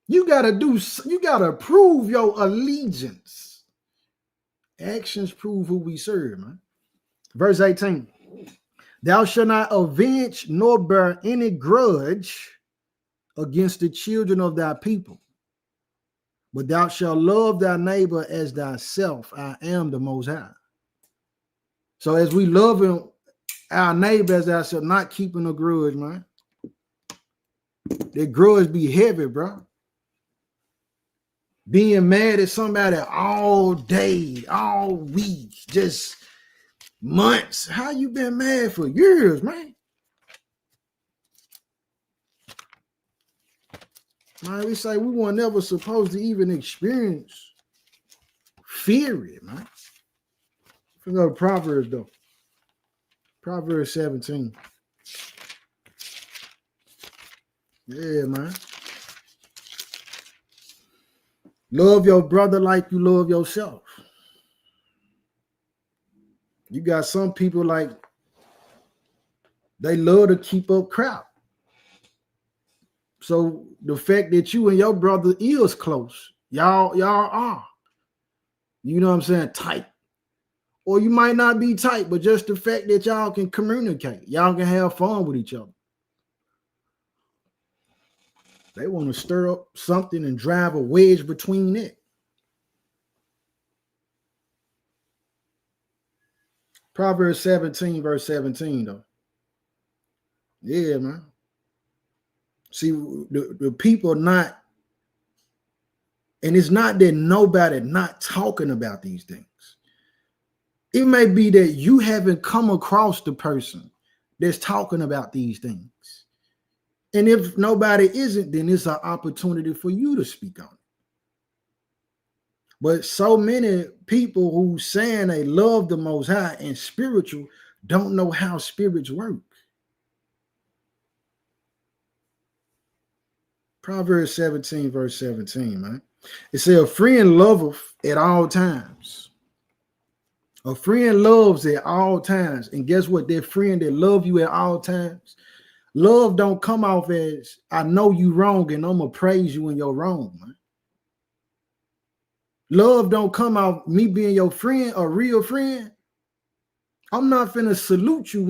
You got to prove your allegiance. Actions prove who we serve, man. Verse 18. Thou shalt not avenge nor bear any grudge against the children of thy people, but thou shalt love thy neighbor as thyself. I am the Most High. So as we love our neighbor as ourselves, not keeping a grudge, man. That grudge be heavy, bro. Being mad at somebody all day, all week, just months. How you been mad for years, man? Man, we say we weren't never supposed to even experience fear, man. Let's go to Proverbs, though. Proverbs 17. Yeah, man. Love your brother like you love yourself. You got some people like they love to keep up crap. So the fact that you and your brother is close, y'all are, you know what I'm saying, tight. Or you might not be tight, but just the fact that y'all can communicate, y'all can have fun with each other. They want to stir up something and drive a wedge between it. Proverbs 17, verse 17, though. Yeah, man. See, the people not, and it's not that nobody not talking about these things. It may be that you haven't come across the person that's talking about these things. And if nobody isn't, then it's an opportunity for you to speak on it. But so many people who saying they love the Most High and spiritual don't know how spirits work. Proverbs 17, verse 17, man. It says, a friend loveth at all times. A friend loves at all times. And guess what? That friend that love you at all times, love don't come off as, I know you wrong and I'm going to praise you when you're wrong, man. Love don't come out me being your friend, a real friend. I'm not finna salute you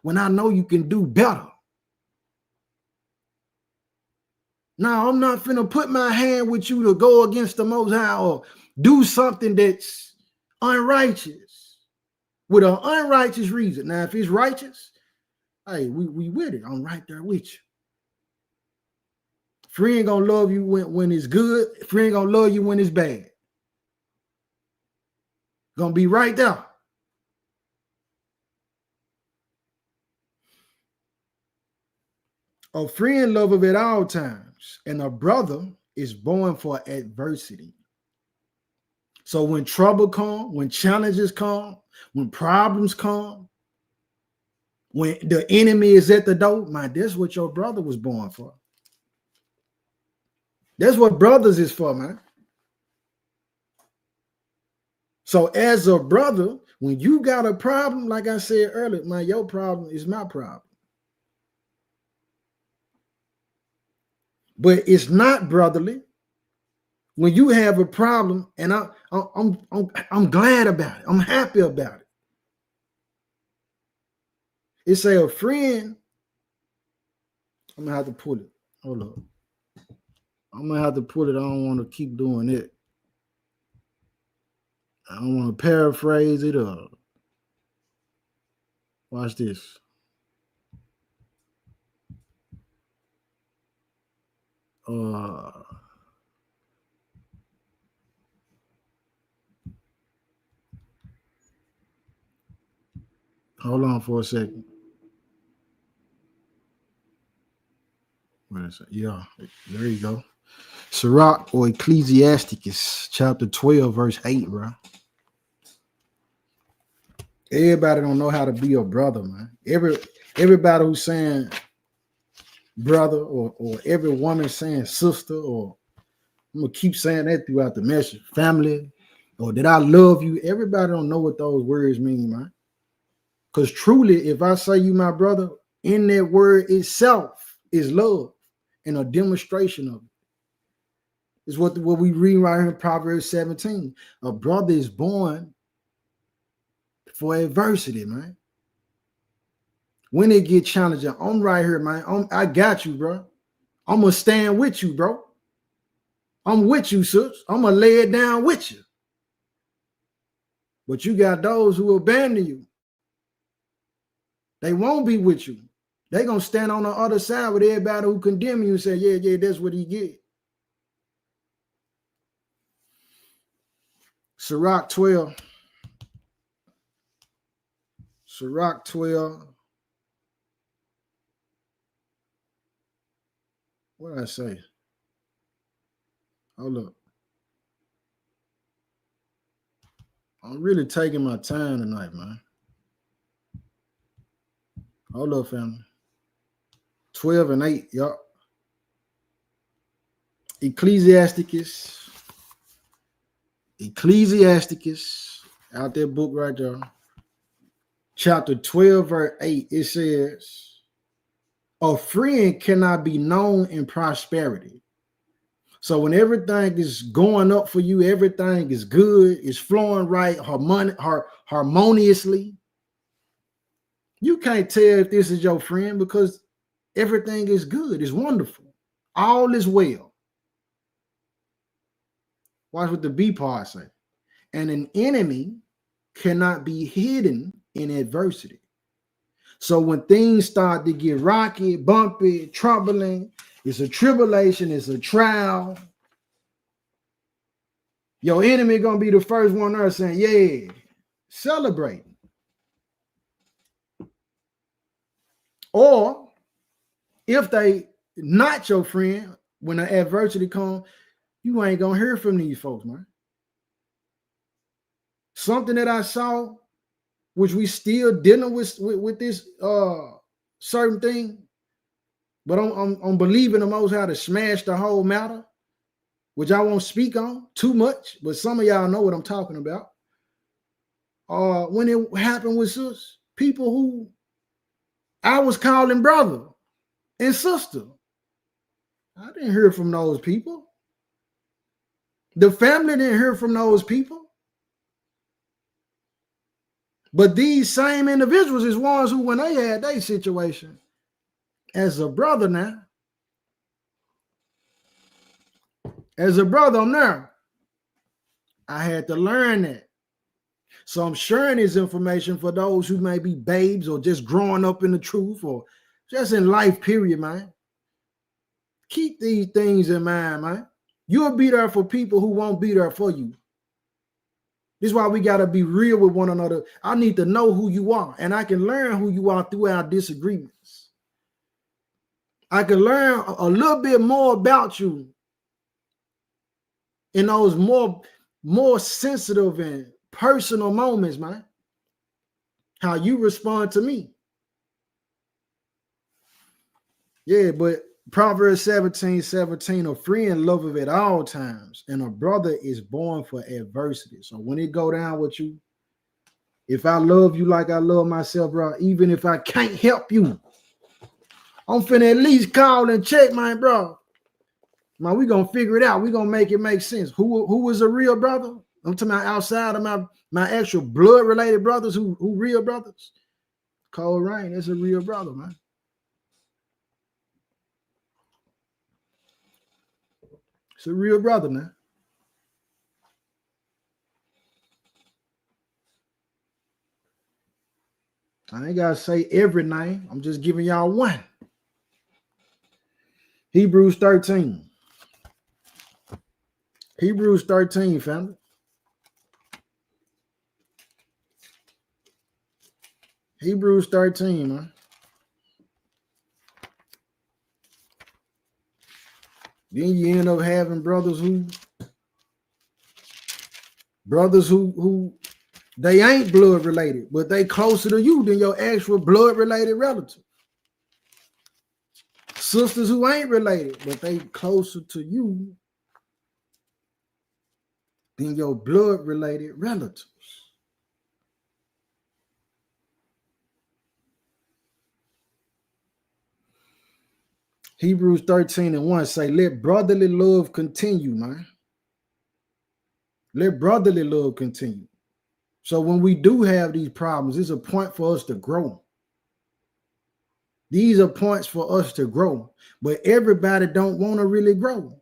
when I know you can do better. No, I'm not finna put my hand with you to go against the Most High or do something that's unrighteous with an unrighteous reason. Now, if it's righteous, hey, we with it. I'm right there with you. Friend gonna love you when it's good. Friend gonna love you when it's bad. Gonna be right there. A friend loveth at all times, and a brother is born for adversity. So when trouble comes, when challenges come, when problems come, when the enemy is at the door, man, that's what your brother was born for. That's what brothers is for, man. So as a brother, when you got a problem, like I said earlier, man, your problem is my problem. But it's not brotherly when you have a problem, and I'm glad about it. I'm happy about it. It say a friend I'm gonna have to pull it. Hold up. I'm gonna have to pull it. I don't want to keep doing it. I don't want to paraphrase it up. Watch this. Hold on for a second. Where is it? Yeah, there you go. Sirach or Ecclesiasticus, chapter 12, verse 8, bro. Everybody don't know how to be a brother, man. Everybody who's saying brother or every woman saying sister, or I'm gonna keep saying that throughout the message, family, or that I love you. Everybody don't know what those words mean, man. Because truly, if I say you my brother, in that word itself is love and a demonstration of it. It's what we read right here in Proverbs 17. A brother is born for adversity, man. When it get challenging, I'm right here, man. I got you, bro. I'm gonna stand with you, bro. I'm with you, sis. I'm gonna lay it down with you. But you got those who abandon you. They won't be with you. They gonna stand on the other side with everybody who condemn you and say, yeah, that's what he get. Sirach 12. Sirach 12. What did I say? Hold up. I'm really taking my time tonight, man. Hold up, family. 12 and 8, yup. Ecclesiasticus, out there book right there. Chapter 12, verse 8, it says, a friend cannot be known in prosperity. So when everything is going up for you, everything is good, it's flowing right, harmoniously, you can't tell if this is your friend because everything is good, it's wonderful, all is well. Watch what the B part say. And an enemy cannot be hidden in adversity. So when things start to get rocky, bumpy, troubling, it's a tribulation, it's a trial, your enemy gonna be the first one there saying, yeah, celebrating. Or if they not your friend, when the adversity comes, you ain't gonna hear from these folks, man. Something that I saw, which we still dealing with this certain thing, but I'm believing the Most High to smash the whole matter, which I won't speak on too much, but some of y'all know what I'm talking about. When it happened with us, people who I was calling brother and sister, I didn't hear from those people. The family didn't hear from those people. But these same individuals is ones who, when they had their situation, as a brother now, as a brother, I'm there. I had to learn that. So I'm sharing this information for those who may be babes or just growing up in the truth or just in life, period, man. Keep these things in mind, man. You'll be there for people who won't be there for you. This is why we got to be real with one another. I need to know who you are, and I can learn who you are through our disagreements. I can learn a little bit more about you in those more sensitive and personal moments, man. How you respond to me. Yeah, but Proverbs 17:17, a friend loveth at all times, and a brother is born for adversity. So when it go down with you, if I love you like I love myself, bro, even if I can't help you, I'm finna at least call and check, my bro. Man, we gonna figure it out. We gonna make it make sense. Who is a real brother? I'm talking about outside of my actual blood-related brothers who real brothers. Cold Rain, that's a real brother, man. It's a real brother now. I ain't gotta say every name. I'm just giving y'all one. Hebrews 13. Hebrews 13, family. Hebrews 13, man. Then you end up having brothers who they ain't blood related, but they closer to you than your actual blood related relative. Sisters who ain't related, but they closer to you than your blood related relatives. Hebrews 13:1 say, let brotherly love continue, man. Let brotherly love continue. So when we do have these problems, it's a point for us to grow. These are points for us to grow, but everybody don't want to really grow.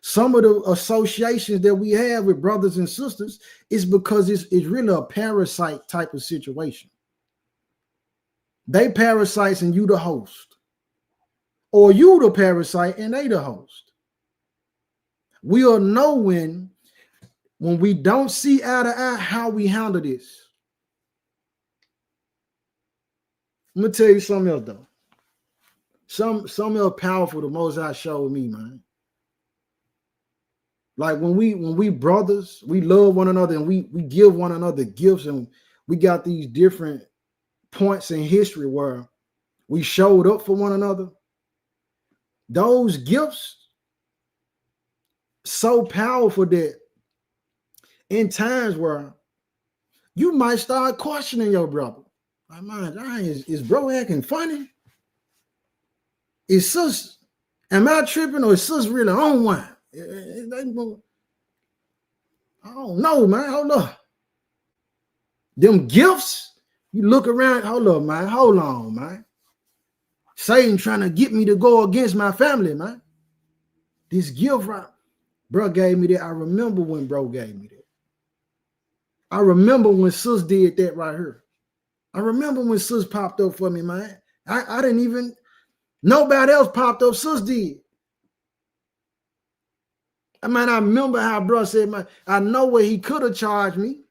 Some of the associations that we have with brothers and sisters is because it's really a parasite type of situation. They parasites and you the host, or you the parasite and they the host. We'll know when we don't see eye to eye how we handle this. I'm gonna tell you something else though. Something else powerful the Most High showed me, man. Like when we brothers, we love one another and we give one another gifts, and we got these different points in history where we showed up for one another. Those gifts so powerful that in times where you might start questioning your brother. Like, man, is bro acting funny? Is sis, am I tripping, or is sis really on one? I don't know, man. Hold up. Them gifts, you look around, hold up, man. Hold on, man. Satan trying to get me to go against my family, man. This gift, right? Bro gave me that. I remember when bro gave me that. I remember when sis did that right here. I remember when sis popped up for me, man. I didn't even, nobody else popped up, sis did. I mean, I remember how bro said, man, I know where he could have charged me,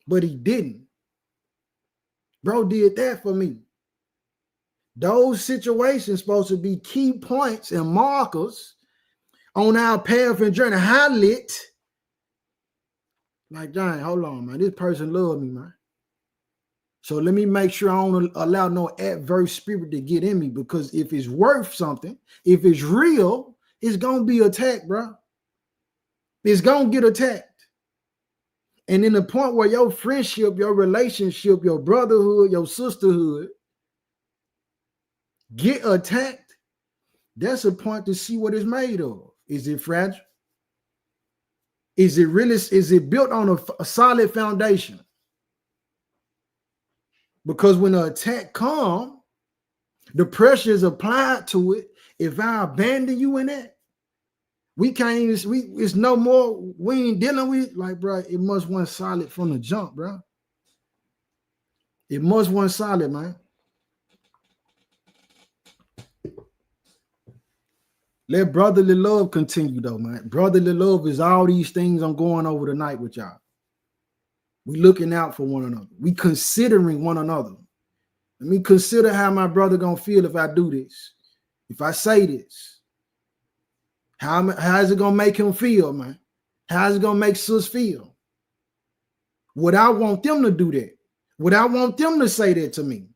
but he didn't. Bro did that for me. Those situations supposed to be key points and markers on our path and journey. Highlight. Like, dang, hold on, man. This person loved me, man. So let me make sure I don't allow no adverse spirit to get in me, because if it's worth something, if it's real, it's going to be attacked, bro. It's going to get attacked. And in the point where your friendship, your relationship, your brotherhood, your sisterhood get attacked, that's a point to see what it's made of. Is it fragile? Is it built on a solid foundation? Because when the attack comes, the pressure is applied to it. If I abandon you in that, we can't even, it's no more, we ain't dealing with, like, bro, it must one solid from the jump, bro. It must one solid, man. Let brotherly love continue, though, man. Brotherly love is all these things I'm going over tonight with y'all. We looking out for one another. We considering one another. Let me consider how my brother gonna feel if I do this, if I say this. How is it gonna make him feel, man? How is it gonna make sis feel? Would I want them to do that? Would I want them to say that to me?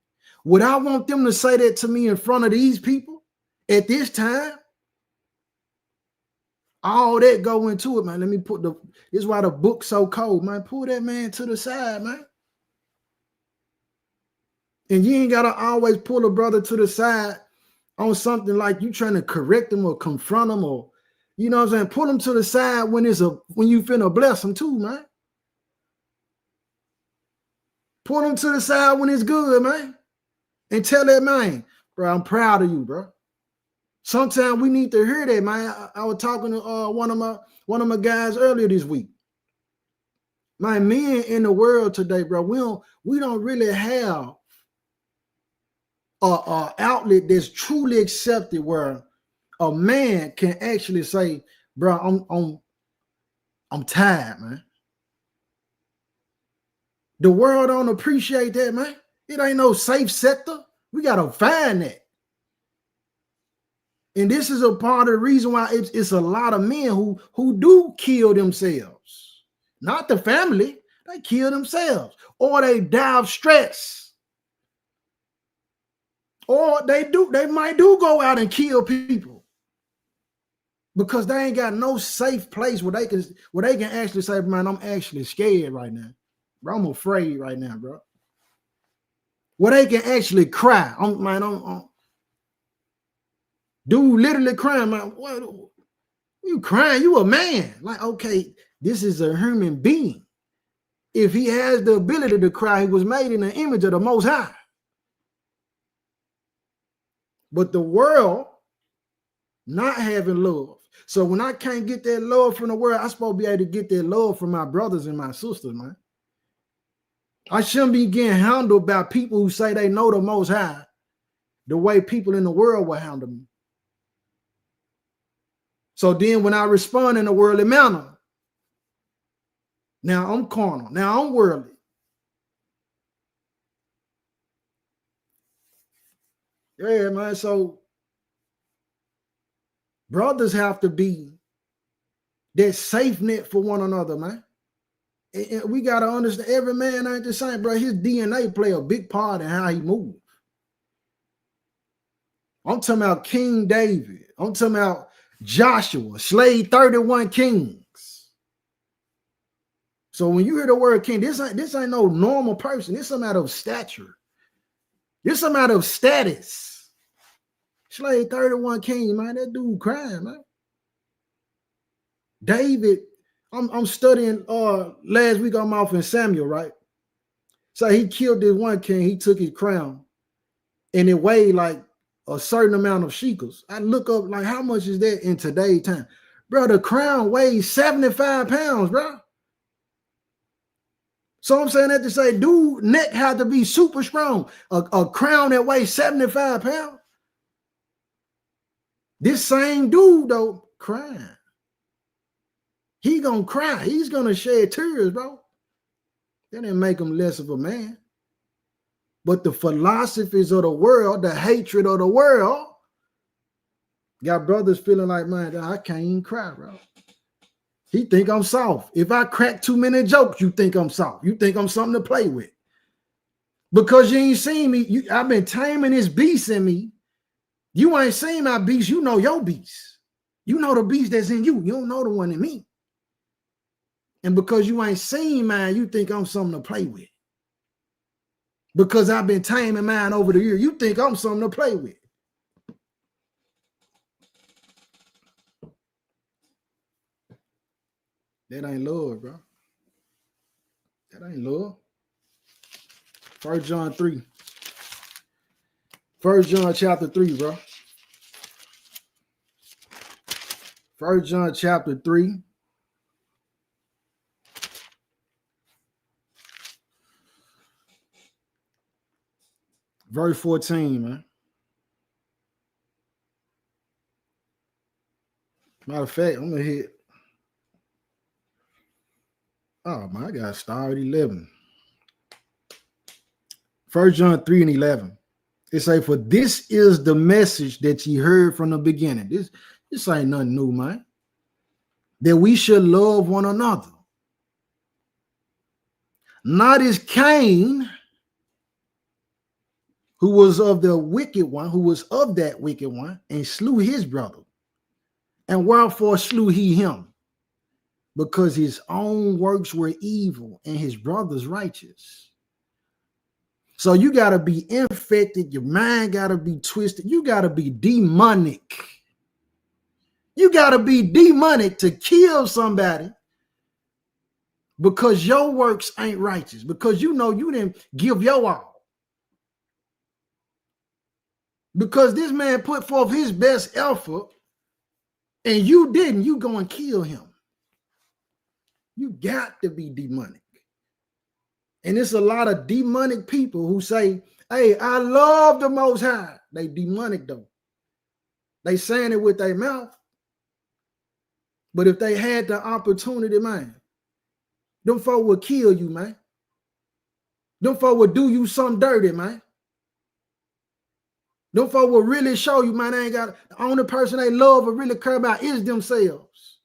Would I want them to say that to me in front of these people at this time? All that go into it, man. Let me put this is why the book's so cold, man. Pull that man to the side, man. And you ain't gotta always pull a brother to the side on something like you trying to correct him or confront him, or you know what I'm saying. Pull him to the side when you finna bless him too, man. Pull him to the side when it's good, man, and tell that man, bro, I'm proud of you, bro. Sometimes we need to hear that, man. I was talking to one of my guys earlier this week. My men in the world today, bro, we don't really have a outlet that's truly accepted where a man can actually say, bro, I'm tired, man. The world don't appreciate that, man. It ain't no safe sector. We gotta find that. And this is a part of the reason why it's a lot of men who do kill themselves. Not the family. They kill themselves. Or they die of stress. Or they might go out and kill people. Because they ain't got no safe place where they can actually say, man, I'm actually scared right now. Bro, I'm afraid right now, bro. Where they can actually cry. Dude literally crying, man. What you crying? You a man. Like, okay, this is a human being. If he has the ability to cry, he was made in the image of the Most High. But the world not having love. So when I can't get that love from the world, I'm supposed to be able to get that love from my brothers and my sisters, man. I shouldn't be getting handled by people who say they know the Most High the way people in the world will handle me. So then when I respond in a worldly manner, now I'm carnal, now I'm worldly. Yeah, man, so brothers have to be that safe net for one another, man. And we got to understand every man ain't the same, bro. His DNA play a big part in how he moves. I'm talking about King David. I'm talking about Joshua, slayed 31 kings. So when you hear the word king, this ain't no normal person. This is a matter of stature. This is a matter of status. Slayed 31 kings, man. That dude crying, man. David, I'm studying last week I'm off in Samuel, right? So he killed this one king, he took his crown, and it weighed like a certain amount of shekels. I look up like how much is that in today's time? Bro, the crown weighs 75 pounds, bro. So I'm saying that to say, dude, neck had to be super strong. A crown that weighs 75 pounds. This same dude, though, crying. He gonna cry. He's gonna shed tears, bro. That didn't make him less of a man. But the philosophies of the world, the hatred of the world, got brothers feeling like, man, I can't even cry, bro. He think I'm soft. If I crack too many jokes, you think I'm soft. You think I'm something to play with. Because you ain't seen me. I've been taming this beast in me. You ain't seen my beast. You know your beast. You know the beast that's in you. You don't know the one in me. And because you ain't seen mine, you think I'm something to play with. Because I've been taming mine over the years, you think I'm something to play with. That ain't love, bro. That ain't love. 1 John 3. 1 John chapter 3, bro. 1 John chapter 3. Verse 14, man. Matter of fact, I'm going to hit. Oh, man, I got to start at 11. 1 John 3 and 11. It say, for this is the message that ye heard from the beginning. This ain't nothing new, man. That we should love one another. Not as Cain, who was of the wicked one, who was of that wicked one, and slew his brother. And wherefore slew he him? Because his own works were evil and his brother's righteous. So you got to be infected. Your mind got to be twisted. You got to be demonic. You got to be demonic to kill somebody because your works ain't righteous, because you know you didn't give your all. because this man put forth his best effort and you didn't, you go and kill him. You got to be demonic. And it's a lot of demonic people who say, hey, I love the Most High. They demonic though. They saying it with their mouth. But if they had the opportunity, man, them folk would kill you, man. Them folk would do you something dirty, man. Them folk will really show you, man, they ain't got, the only person they love or really care about is themselves.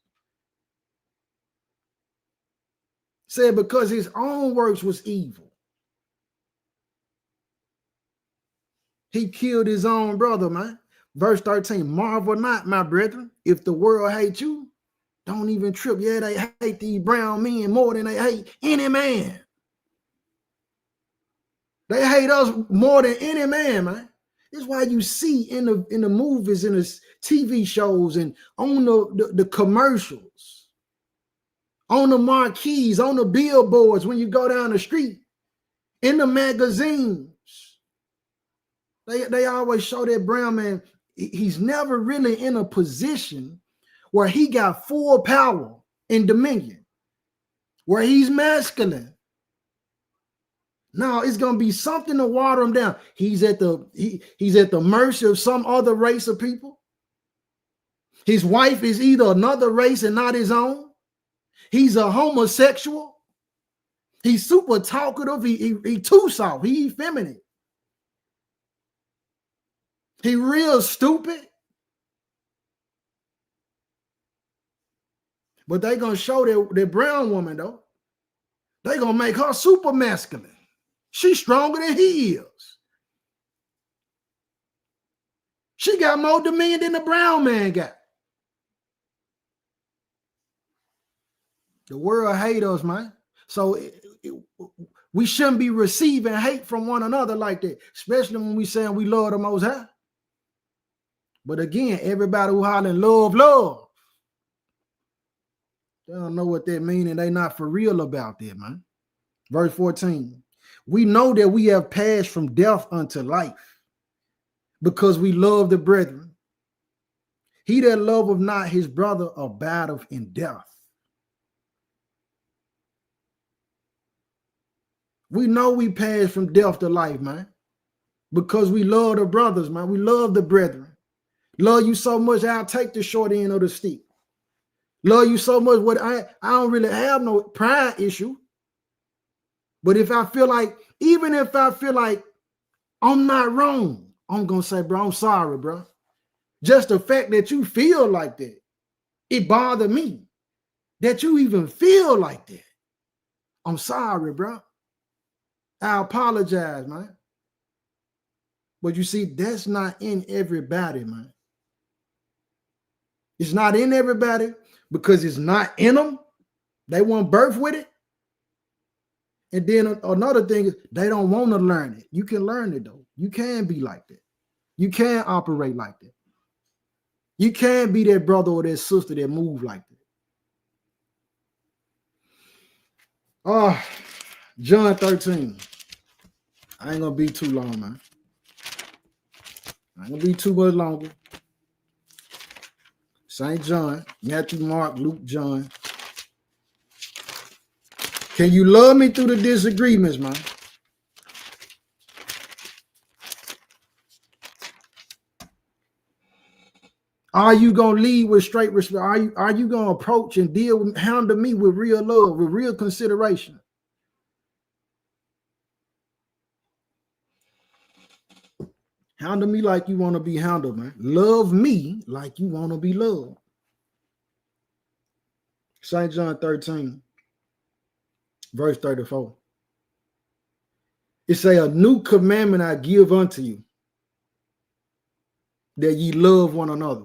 Said because his own works was evil. He killed his own brother, man. Verse 13, marvel not, my brethren, if the world hates you, don't even trip. Yeah, they hate these brown men more than they hate any man. They hate us more than any man, man. It's why you see in the movies, in the TV shows, and on the commercials, on the marquees, on the billboards, when you go down the street, in the magazines, they always show that brown man. He's never really in a position where he got full power and dominion, where he's masculine. No, it's gonna be something to water him down. He's at the mercy of some other race of people. His wife is either another race and not his own. He's a homosexual. He's super talkative. He too soft. He effeminate. He real stupid. But they gonna show that brown woman though. They gonna make her super masculine. She's stronger than he is. She got more dominion than the brown man got. The world hate us, man. So we shouldn't be receiving hate from one another like that, especially when we saying we love the Most High. But again, everybody who hollering love, love, they don't know what that means, and they not for real about that, man. Verse 14. We know that we have passed from death unto life because we love the brethren. He that loveth not his brother abideth in death. We know we passed from death to life, man, because we love the brothers, man. We love the brethren. Love you so much, I'll take the short end of the stick. Love you so much, what I don't really have no pride issue. But if I feel like, even if I feel like I'm not wrong, I'm going to say, bro, I'm sorry, bro. Just the fact that you feel like that, it bothered me that you even feel like that. I'm sorry, bro. I apologize, man. But you see, that's not in everybody, man. It's not in everybody because it's not in them. They want birth with it. And then another thing is they don't want to learn it. You can learn it though. You can be like that. You can operate like that. You can be that brother or that sister that move like that. John 13. I ain't gonna be too long, man. I ain't gonna be too much longer. St. John, Matthew, Mark, Luke, John. Can you love me through the disagreements, man? Are you gonna lead with straight respect? Are you gonna approach and handle me with real love, with real consideration? Handle me like you want to be handled, man. Love me like you want to be loved. St. John 13. Verse 34. It say, a new commandment I give unto you, that ye love one another.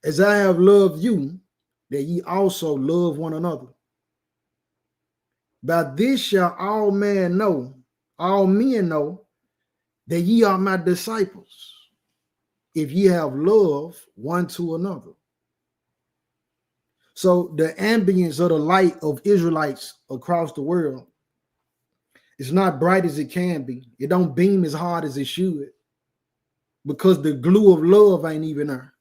As I have loved you, that ye also love one another. By this shall all men know that ye are my disciples, if ye have love one to another. So the ambience of the light of Israelites across the world, It's not bright as it can be. It don't beam as hard as it should. Because the glue of love ain't even there.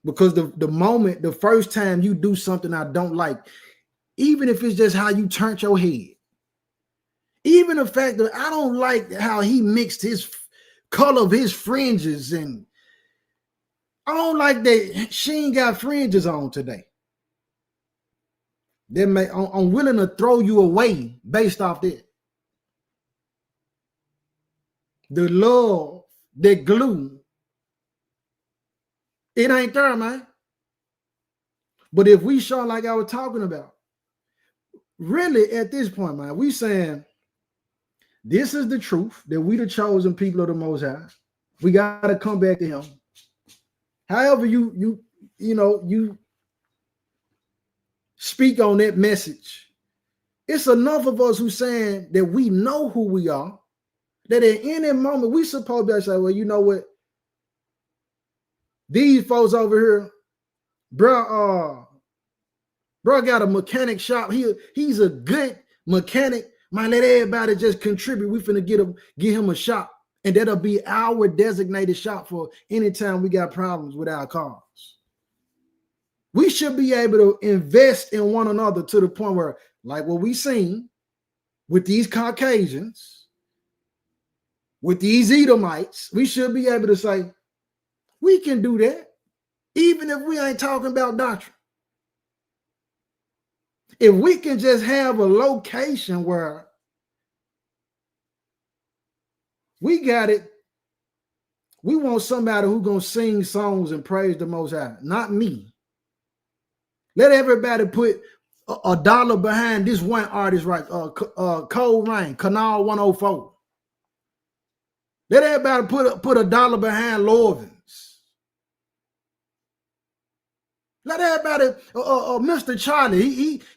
Because the first time you do something I don't like, even if it's just how you turned your head, even the fact that I don't like how he mixed his color of his fringes, and I don't like that she ain't got fringes on today. I'm willing to throw you away based off that. The love, that glue, it ain't there, man. But if we show, like I was talking about, really at this point, man, we saying this is the truth, that we the chosen people of the Most High. We got to come back to him. However you speak on that message, it's enough of us who saying that we know who we are, that at any moment we supposed to be able to say, well, you know what? These folks over here, bro got a mechanic shop. He's a good mechanic. Man, let everybody just contribute. We finna get him a shop. And that'll be our designated shop for anytime we got problems with our cars. We should be able to invest in one another to the point where, like what we seen with these Caucasians, with these Edomites, we should be able to say, we can do that, even if we ain't talking about doctrine. If we can just have a location where we got it, we want somebody who's going to sing songs and praise the Most High, not me. Let everybody put a dollar behind this one artist, right? Cold Rain, Canal 104. Let everybody put a dollar behind Lorvins. Let everybody, Mr. Charlie,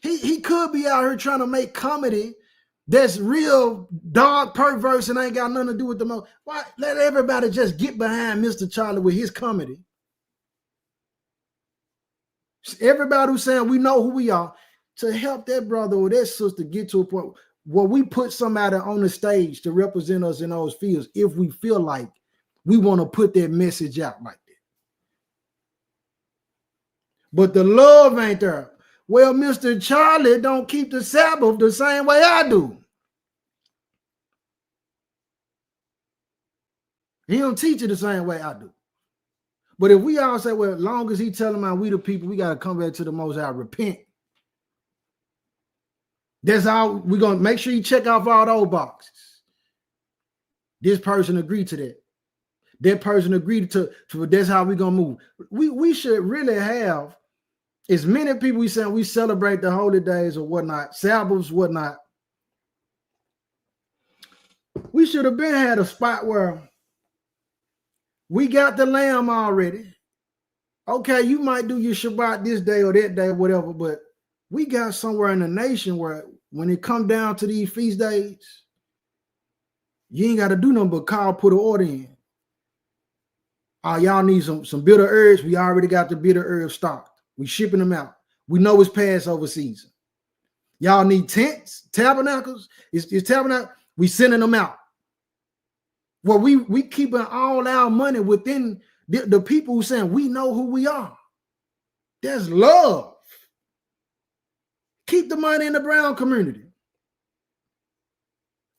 he could be out here trying to make comedy that's real dark, perverse, and ain't got nothing to do with the most. Why? Let everybody just get behind Mr. Charlie with his comedy. Everybody who's saying we know who we are, to help that brother or that sister get to a point where we put somebody on the stage to represent us in those fields if we feel like we want to put that message out like that. But the love ain't there. Well, Mr. Charlie don't keep the Sabbath the same way I do. He don't teach it the same way I do. But if we all say, well, as long as he telling me we the people, we got to come back to the Most High, repent. That's all. We're going to make sure you check off all those boxes. This person agreed to that. That person agreed to that's how we're going to move. We should really have as many people we celebrate the holy days or whatnot, Sabbaths, whatnot. We should have been had a spot where we got the lamb already. Okay, you might do your Shabbat this day or that day or whatever, but we got somewhere in the nation where when it come down to these feast days, you ain't got to do nothing but call, put an order in. Y'all need some bitter herbs. We already got the bitter herbs stocked. We shipping them out. We know it's Passover season. Y'all need tents, tabernacles. It's tabernacle. We sending them out. Well, we keeping all our money within the people who saying we know who we are. That's love. Keep the money in the brown community.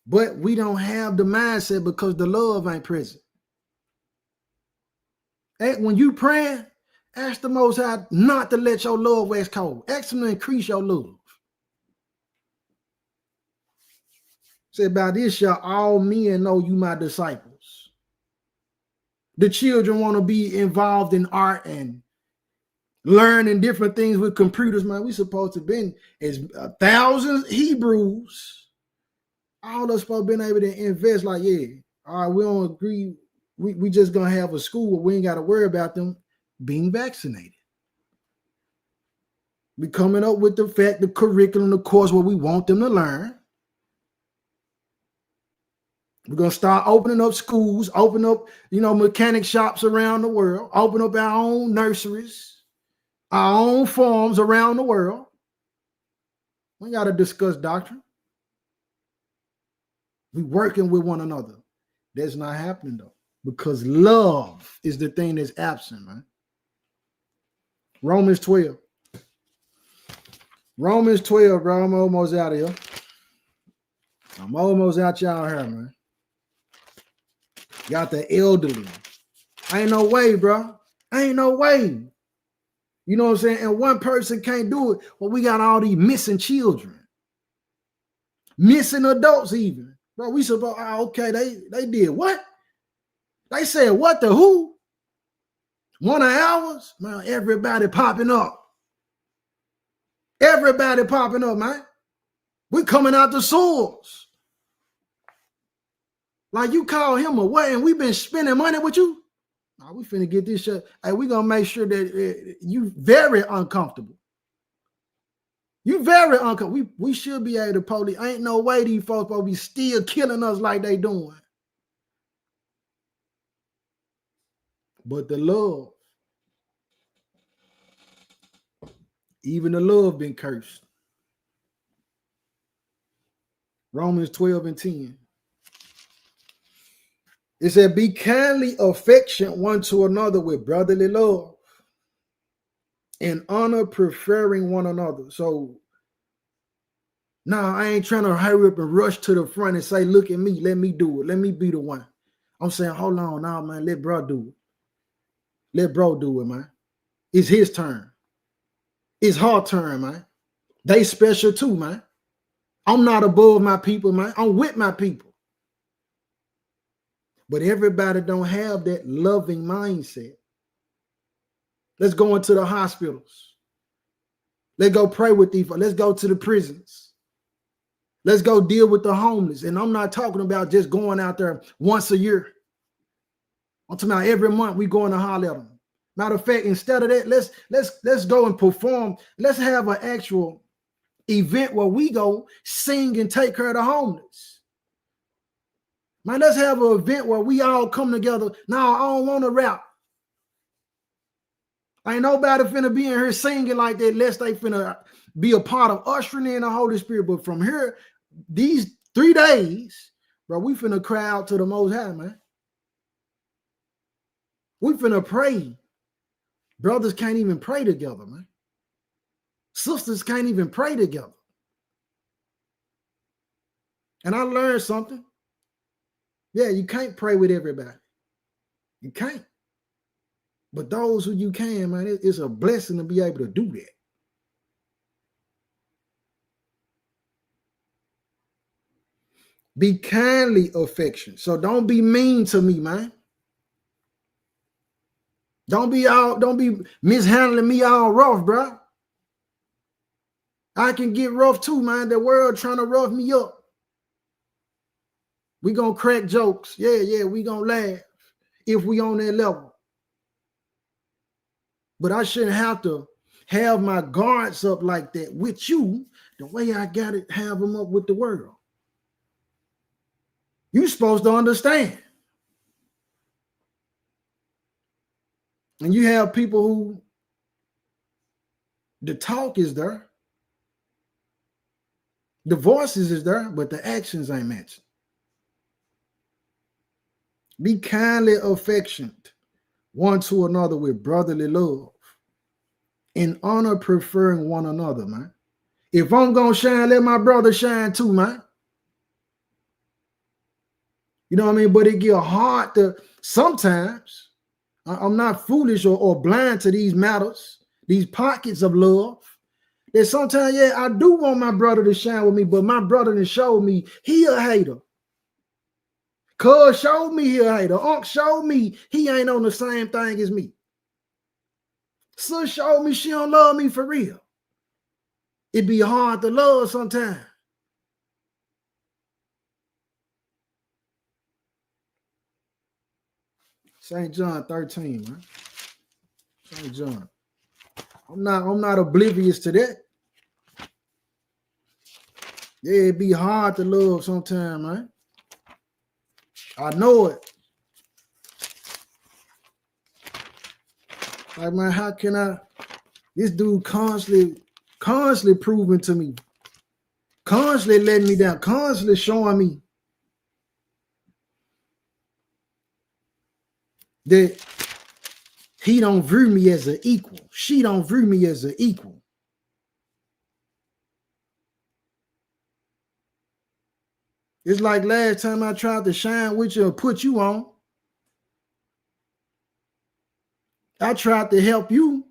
But we don't have the mindset because the love ain't present. When you praying, ask the Most High not to let your love wax cold. Ask him to increase your love. Say, by this shall all men know you my disciples. The children want to be involved in art and learning different things with computers, man. We supposed to have been as thousands Hebrews. All us supposed to been able to invest like, yeah, all right, we don't agree. We just going to have a school where we ain't got to worry about them being vaccinated. We coming up with the curriculum, the course where we want them to learn. We're going to start opening up schools, open up, mechanic shops around the world, open up our own nurseries, our own farms around the world. We got to discuss doctrine. We working with one another. That's not happening though, because love is the thing that's absent, man. Romans 12. Romans 12, bro. I'm almost out of here. I'm almost out y'all here, man. Got the elderly. Ain't no way, bro. Ain't no way. You know what I'm saying? And one person can't do it. Well, we got all these missing children. Missing adults even. Bro, we supposed, okay, they did what? They said what the who? 1 hour? Man, everybody popping up. Everybody popping up, man. We coming out the sewers. Like you call him away and we been spending money with you. Nah, we finna get this shit. Hey, we gonna make sure that you very uncomfortable. You very uncomfortable. We should be able to police. Ain't no way these folks will be still killing us like they doing. But the love, even the love been cursed. Romans 12 and 10. It said, be kindly affectionate one to another with brotherly love and honor, preferring one another. So now I ain't trying to hurry up and rush to the front and say, look at me, let me do it. Let me be the one. I'm saying, hold on now, man. Let bro do it. Let bro do it, man. It's his turn. It's her turn, man. They special too, man. I'm not above my people, man. I'm with my people. But everybody don't have that loving mindset. Let's go into the hospitals. Let's go pray with these. Let's go to the prisons. Let's go deal with the homeless. And I'm not talking about just going out there once a year. I'm talking about every month we going to holler at them. Matter of fact, instead of that, let's go and perform. Let's have an actual event where we go sing and take care of the homeless. Man, let's have an event where we all come together. No, I don't want to rap. Ain't nobody finna be in here singing like that unless they finna be a part of ushering in the Holy Spirit. But from here, these 3 days, bro, we finna cry out to the Most High, man. We finna pray. Brothers can't even pray together, man. Sisters can't even pray together. And I learned something. Yeah, you can't pray with everybody. You can't. But those who you can, man, it's a blessing to be able to do that. Be kindly affectionate. So don't be mean to me, man. Don't be mishandling me all rough, bro. I can get rough too, man. The world trying to rough me up. We gonna crack jokes. Yeah, we gonna laugh if we on that level. But I shouldn't have to have my guards up like that with you the way I got to have them up with the world. You're supposed to understand. And you have people who the talk is there. The voices is there, but the actions ain't matching. Be kindly affectionate one to another with brotherly love and honor, preferring one another, man. If I'm going to shine, let my brother shine too, man. You know what I mean? But it get hard to, sometimes, I'm not foolish or blind to these matters, these pockets of love. That sometimes, yeah, I do want my brother to shine with me, but my brother done showed me he a hater. Cuz showed me he a hater. Unc showed me he ain't on the same thing as me. Sis showed me she don't love me for real. It be hard to love sometimes. St. John 13, man. St. John. I'm not oblivious to that. Yeah, it be hard to love sometimes, man. I know it. Like, man, how can I? This dude constantly proving to me, constantly letting me down, constantly showing me that he don't view me as an equal. She don't view me as an equal. It's like last time I tried to shine with you or put you on. I tried to help you,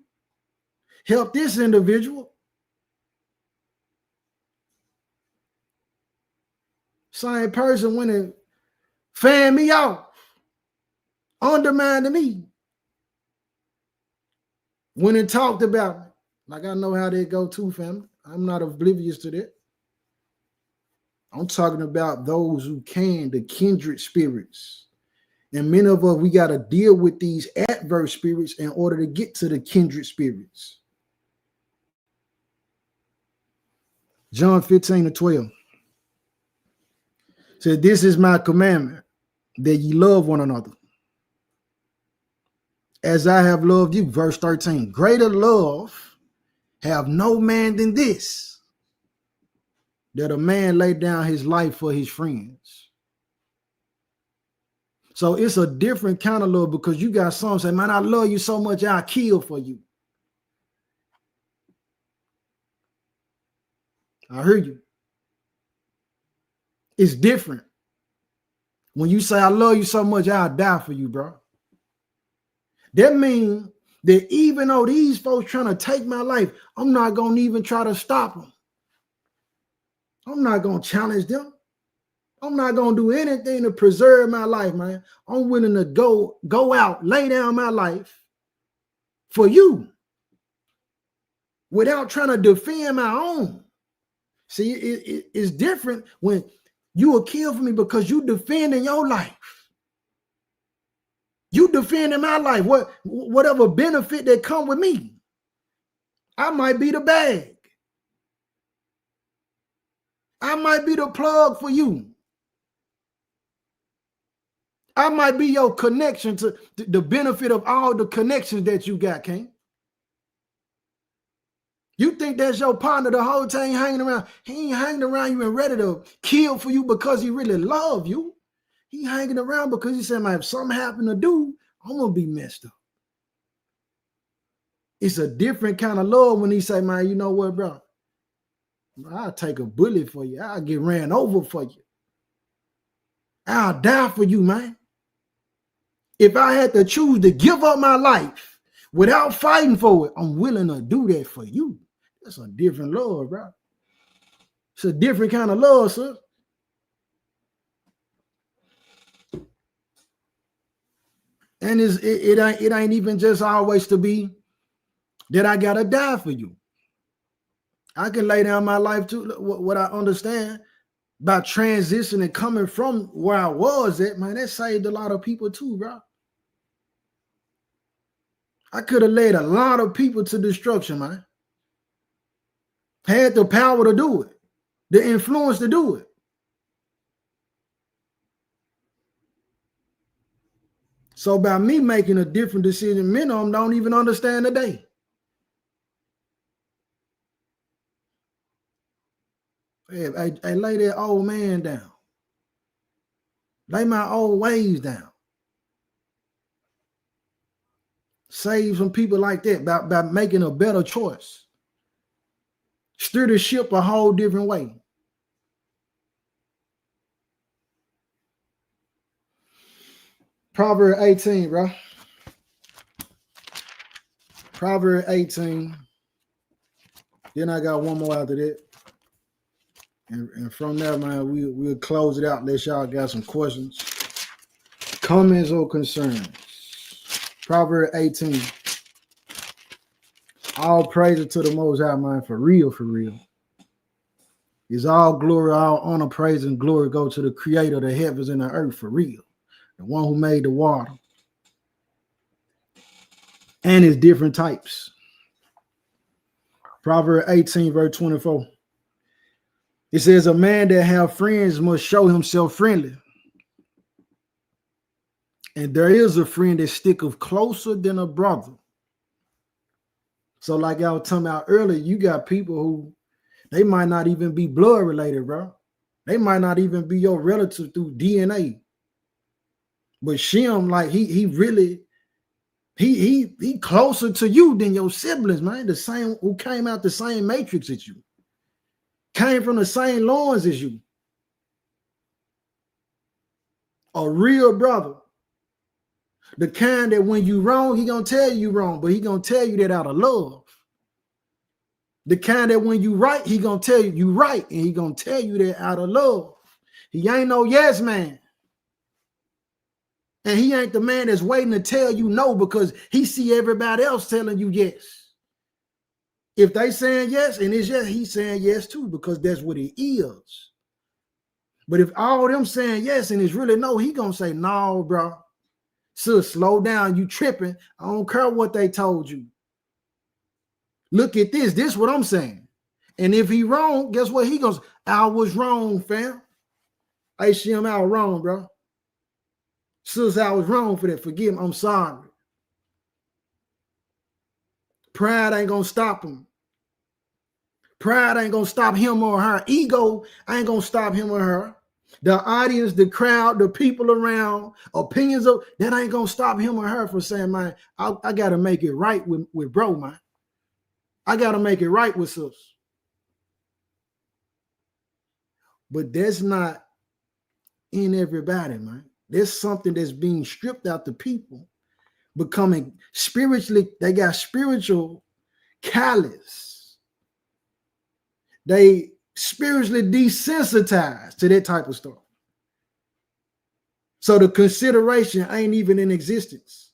help this individual. Same person went and fanned me off, undermined me, went and talked about me. Like I know how they go too, family. I'm not oblivious to that. I'm talking about those who can, the kindred spirits. And many of us, we got to deal with these adverse spirits in order to get to the kindred spirits. John 15:12 said, this is my commandment, that ye love one another. As I have loved you. Verse 13, greater love have no man than this, that a man lay down his life for his friends. So it's a different kind of love, because you got some say, man, I love you so much, I'll kill for you. I heard you. It's different. When you say, I love you so much, I'll die for you, bro. That means that even though these folks trying to take my life, I'm not going to even try to stop them. I'm not going to challenge them. I'm not going to do anything to preserve my life, man. I'm willing to go out, lay down my life for you without trying to defend my own. See, it's different when you will kill for me because you defending your life. You defending my life, whatever benefit that come with me. I might be the bag. I might be the plug for you. I might be your connection to the benefit of all the connections that you got, King. You think that's your partner the whole time hanging around. He ain't hanging around you and ready to kill for you because he really love you. He hanging around because he said, man, if something happen to do, I'm going to be messed up. It's a different kind of love when he say, man, you know what, bro? I'll take a bullet for you. I'll get ran over for you. I'll die for you, man. If I had to choose to give up my life without fighting for it, I'm willing to do that for you. That's a different love, bro. It's a different kind of love, sir. And it ain't even just always to be that I gotta die for you. I can lay down my life too. What I understand by transitioning, coming from where I was at, man, that saved a lot of people too, bro. I could have led a lot of people to destruction, man. Had the power to do it, the influence to do it. So by me making a different decision, many of them don't even understand today. Hey, lay that old man down. Lay my old ways down. Save some people like that by making a better choice. Steer the ship a whole different way. Proverbs 18, bro. Proverbs 18. Then I got one more after that. And from there, man, we'll close it out unless y'all got some questions, comments, or concerns. Proverbs 18. All praise to the Most High, man, for real, for real. It's all glory, all honor, praise, and glory go to the creator of the heavens and the earth, for real. The one who made the water. And its different types. Proverbs 18, verse 24. It says, a man that have friends must show himself friendly. And there is a friend that sticketh closer than a brother. So like I was talking about earlier, you got people who, they might not even be blood related, bro. They might not even be your relative through DNA. But Shem, like he really, he closer to you than your siblings, man. The same, who came out the same matrix as you, came from the same loins as you. A real brother. The kind that when you wrong, he gonna tell you wrong, but he gonna tell you that out of love. The kind that when you right, he gonna tell you right, and he gonna tell you that out of love. He ain't no yes man. And he ain't the man that's waiting to tell you no because he see everybody else telling you yes. If they saying yes and it's yes, he's saying yes too because that's what he is. But if all them saying yes and it's really no, he gonna say, no, bro. Sis, slow down. You tripping. I don't care what they told you. Look at this. This is what I'm saying. And if he wrong, guess what? He goes, I was wrong, fam. I see him out wrong, bro. Sis, I was wrong for that. Forgive me. I'm sorry. Pride ain't gonna stop him. Pride ain't gonna stop him or her. Ego ain't gonna stop him or her. The audience, the crowd, the people around, opinions of that ain't gonna stop him or her from saying, man, I gotta make it right with bro, man. I gotta make it right with sis. But that's not in everybody, man. There's something that's being stripped out to people, becoming spiritually, they got spiritual callous. They spiritually desensitized to that type of stuff. So the consideration ain't even in existence.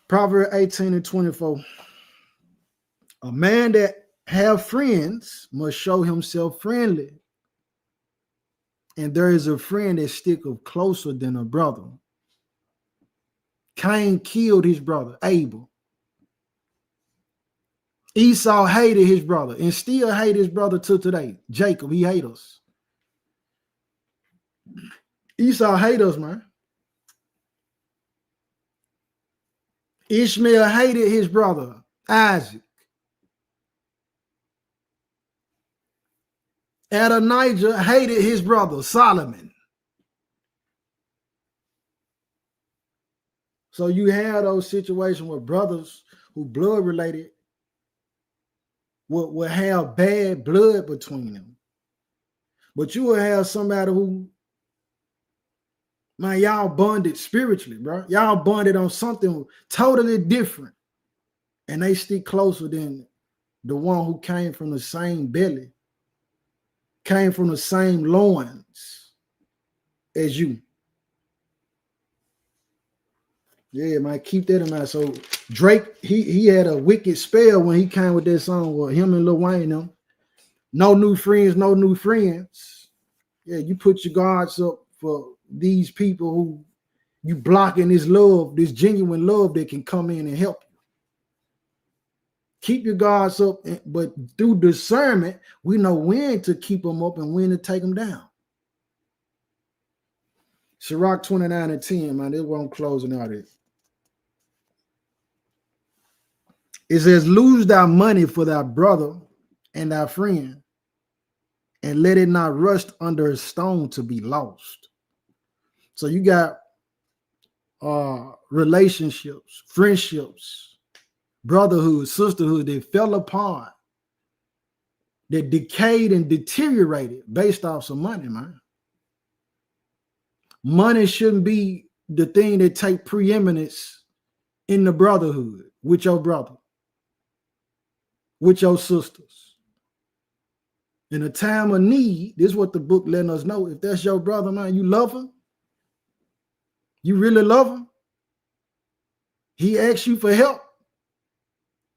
Proverbs 18:24. A man that have friends must show himself friendly. And there is a friend that sticketh closer than a brother. Cain killed his brother, Abel. Esau hated his brother and still hate his brother to today. Jacob, he hate us. Esau hate us, man. Ishmael hated his brother, Isaac. Adonijah hated his brother, Solomon. So you have those situations where brothers who blood related will have bad blood between them. But you will have somebody who, man, y'all bonded spiritually, bro. Y'all bonded on something totally different. And they stick closer than the one who came from the same belly, came from the same loins as you. Yeah, man, keep that in mind. So Drake, he had a wicked spell when he came with that song with him and Lil Wayne. Them. No new friends, no new friends. Yeah, you put your guards up for these people who you blocking this love, this genuine love that can come in and help you. Keep your guards up, but through discernment, we know when to keep them up and when to take them down. Sirach 29:10, man, this is what I'm closing out at. It says, lose thy money for thy brother and thy friend, and let it not rust under a stone to be lost. So you got relationships, friendships, brotherhood, sisterhood that fell apart, that decayed and deteriorated based off some money, man. Money shouldn't be the thing that take preeminence in the brotherhood with your brother, with your sisters. In a time of need, this is what the book letting us know. If that's your brother, man, you love him. You really love him. He asks you for help.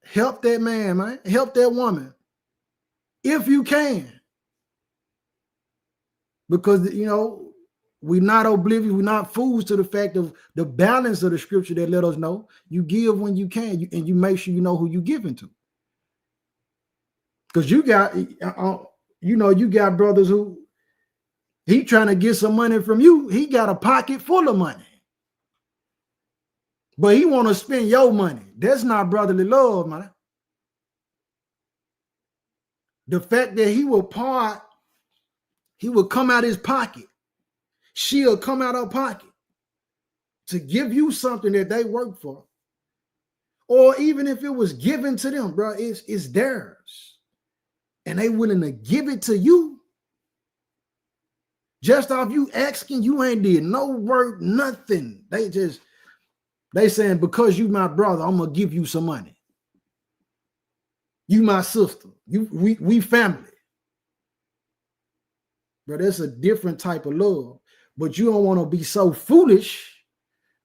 Help that man, man. Help that woman. If you can. Because, you know, we're not oblivious. We're not fools to the fact of the balance of the scripture that let us know. You give when you can, and you make sure you know who you're giving to. Because you got, you got brothers who, he trying to get some money from you. He got a pocket full of money. But he want to spend your money. That's not brotherly love, man. The fact that he will part He will come out his pocket. She'll come out her pocket to give you something that they work for. Or even if it was given to them, bro, it's theirs. And they willing to give it to you. Just off you asking, you ain't did no work, nothing. They saying, because you my brother, I'm gonna give you some money. You my sister. We family. But that's a different type of love. But you don't want to be so foolish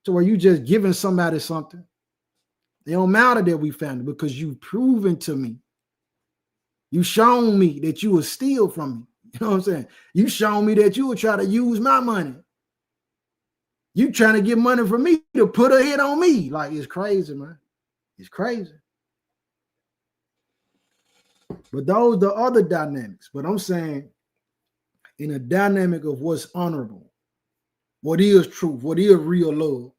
to where you just giving somebody something. It don't matter that we family because you've proven to me. You shown me that you will steal from me. You know what I'm saying? You shown me that you will try to use my money. You trying to get money from me to put a hit on me. Like, it's crazy, man. It's crazy. But those are the other dynamics. But I'm saying in a dynamic of what's honorable, what is truth, what is real love,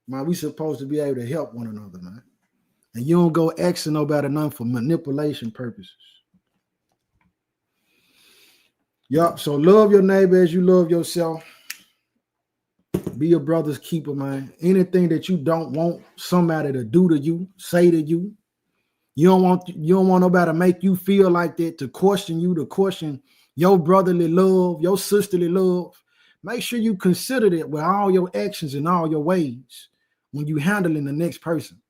man, we supposed to be able to help one another, man. And you don't go asking nobody nothing for manipulation purposes. Yup, so love your neighbor as you love yourself. Be your brother's keeper, man. Anything that you don't want somebody to do to you, say to you, you don't want nobody to make you feel like that, to question you, to question your brotherly love, your sisterly love. Make sure you consider that with all your actions and all your ways when you handling the next person.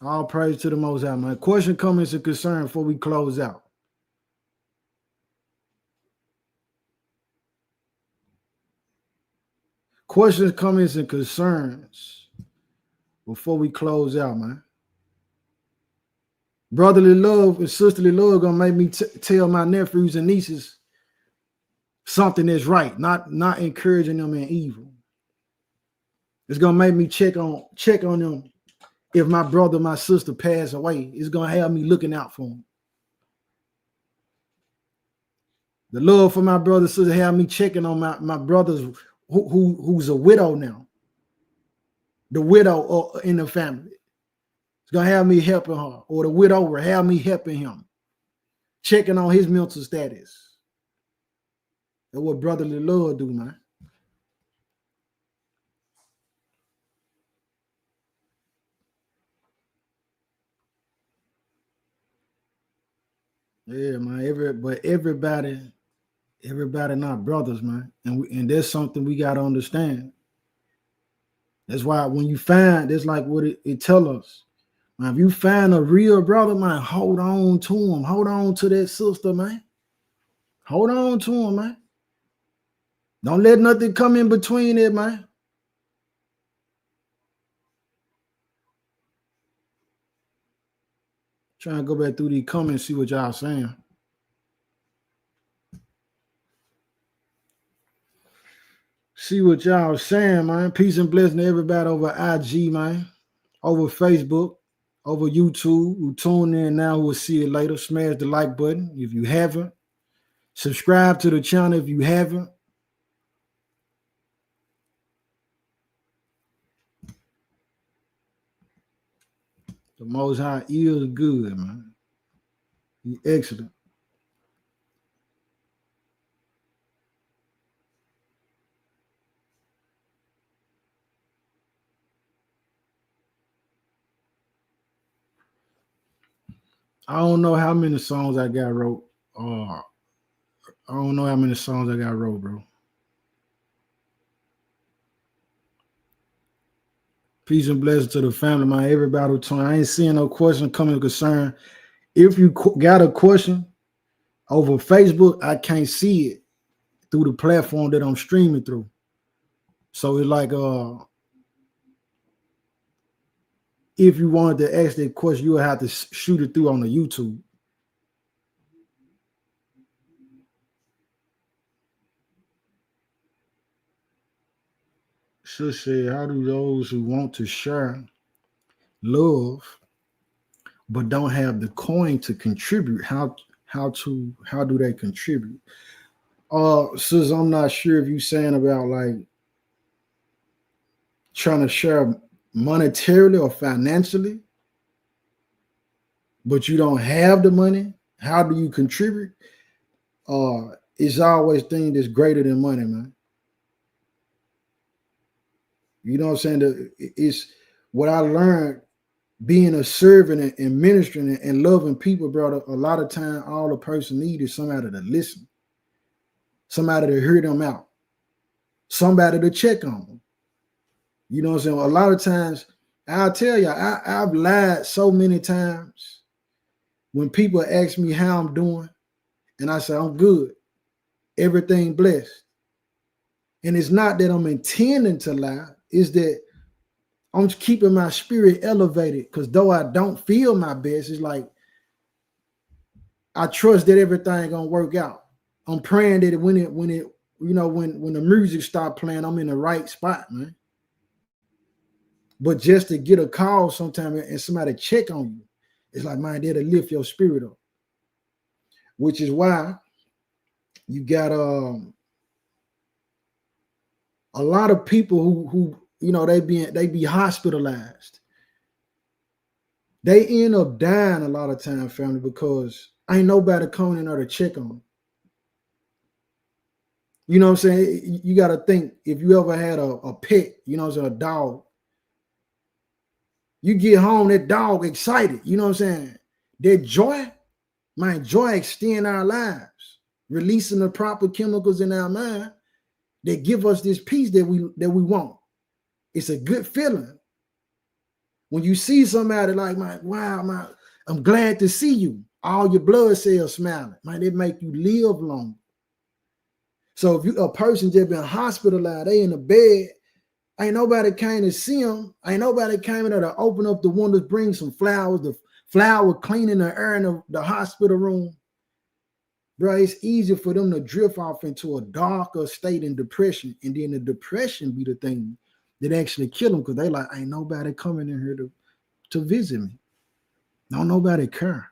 All praise to the Most High, man. Question, comments, and concern before we close out. Questions, comments, and concerns before we close out, man. Brotherly love and sisterly love gonna make me tell my nephews and nieces something that's right, not encouraging them in evil. It's gonna make me check on them. If my brother, my sister pass away, it's gonna have me looking out for them. The love for my brother, sister, have me checking on my brothers who's a widow now. The widow in the family. It's gonna have me helping her, or the widower have me helping him, checking on his mental status. That's what brotherly love do, man. Yeah, man. Everybody not brothers, man, and that's something we gotta understand. That's why when you find, that's like what it tell us. Man, if you find a real brother, man, hold on to him. Hold on to that sister, man. Hold on to him, man. Don't let nothing come in between it, man. Trying to go back through these comments, see what y'all saying. See what y'all saying, man. Peace and blessing to everybody over IG, man. Over Facebook. Over YouTube, who tune in now, we'll see it later. Smash the like button if you haven't. Subscribe to the channel if you haven't. The Most High is good, man. He's excellent. I don't know how many songs I got wrote. I don't know how many songs I got wrote, bro. Peace and blessings to the family, man. Everybody who tuned. I ain't seeing no question coming concern. If you got a question over Facebook, I can't see it through the platform that I'm streaming through. So it's like if you wanted to ask that question, you would have to shoot it through on the YouTube. Sis said, how do those who want to share love but don't have the coin to contribute, how do they contribute? Sis, I'm not sure if you saying about like trying to share monetarily or financially, but you don't have the money How do you contribute? It's always things that's greater than money, man. You know what I'm saying? It's what I learned being a servant and ministering and loving people, brother. A lot of time, all a person needs is somebody to listen, somebody to hear them out, somebody to check on them. You know what I'm saying? A lot of times, I'll tell you, I've lied so many times when people ask me how I'm doing, and I say, I'm good. Everything blessed. And it's not that I'm intending to lie, it's that I'm keeping my spirit elevated, because though I don't feel my best, it's like I trust that everything gonna work out. I'm praying that when the music start playing, I'm in the right spot, man. But just to get a call sometime and somebody check on you, it's like, man, that'll lift your spirit up. Which is why you got a lot of people who they be hospitalized. They end up dying a lot of time, family, because ain't nobody coming in there to check on them. You know what I'm saying? You got to think, if you ever had a pet, you know what I'm saying, a dog. You get home, that dog excited, you know what I'm saying? That joy, man, joy extend our lives, releasing the proper chemicals in our mind that give us this peace that we want. It's a good feeling. When you see somebody like, wow, I'm glad to see you. All your blood cells smiling, man, it make you live longer. So if a person just been hospitalized, they in the bed, ain't nobody came to see them. Ain't nobody came in there to open up the windows, bring some flowers, the flower cleaning the air in the hospital room. Bro, it's easy for them to drift off into a darker state in depression, and then the depression be the thing that actually kill them, because they like, ain't nobody coming in here to visit me. Don't nobody care.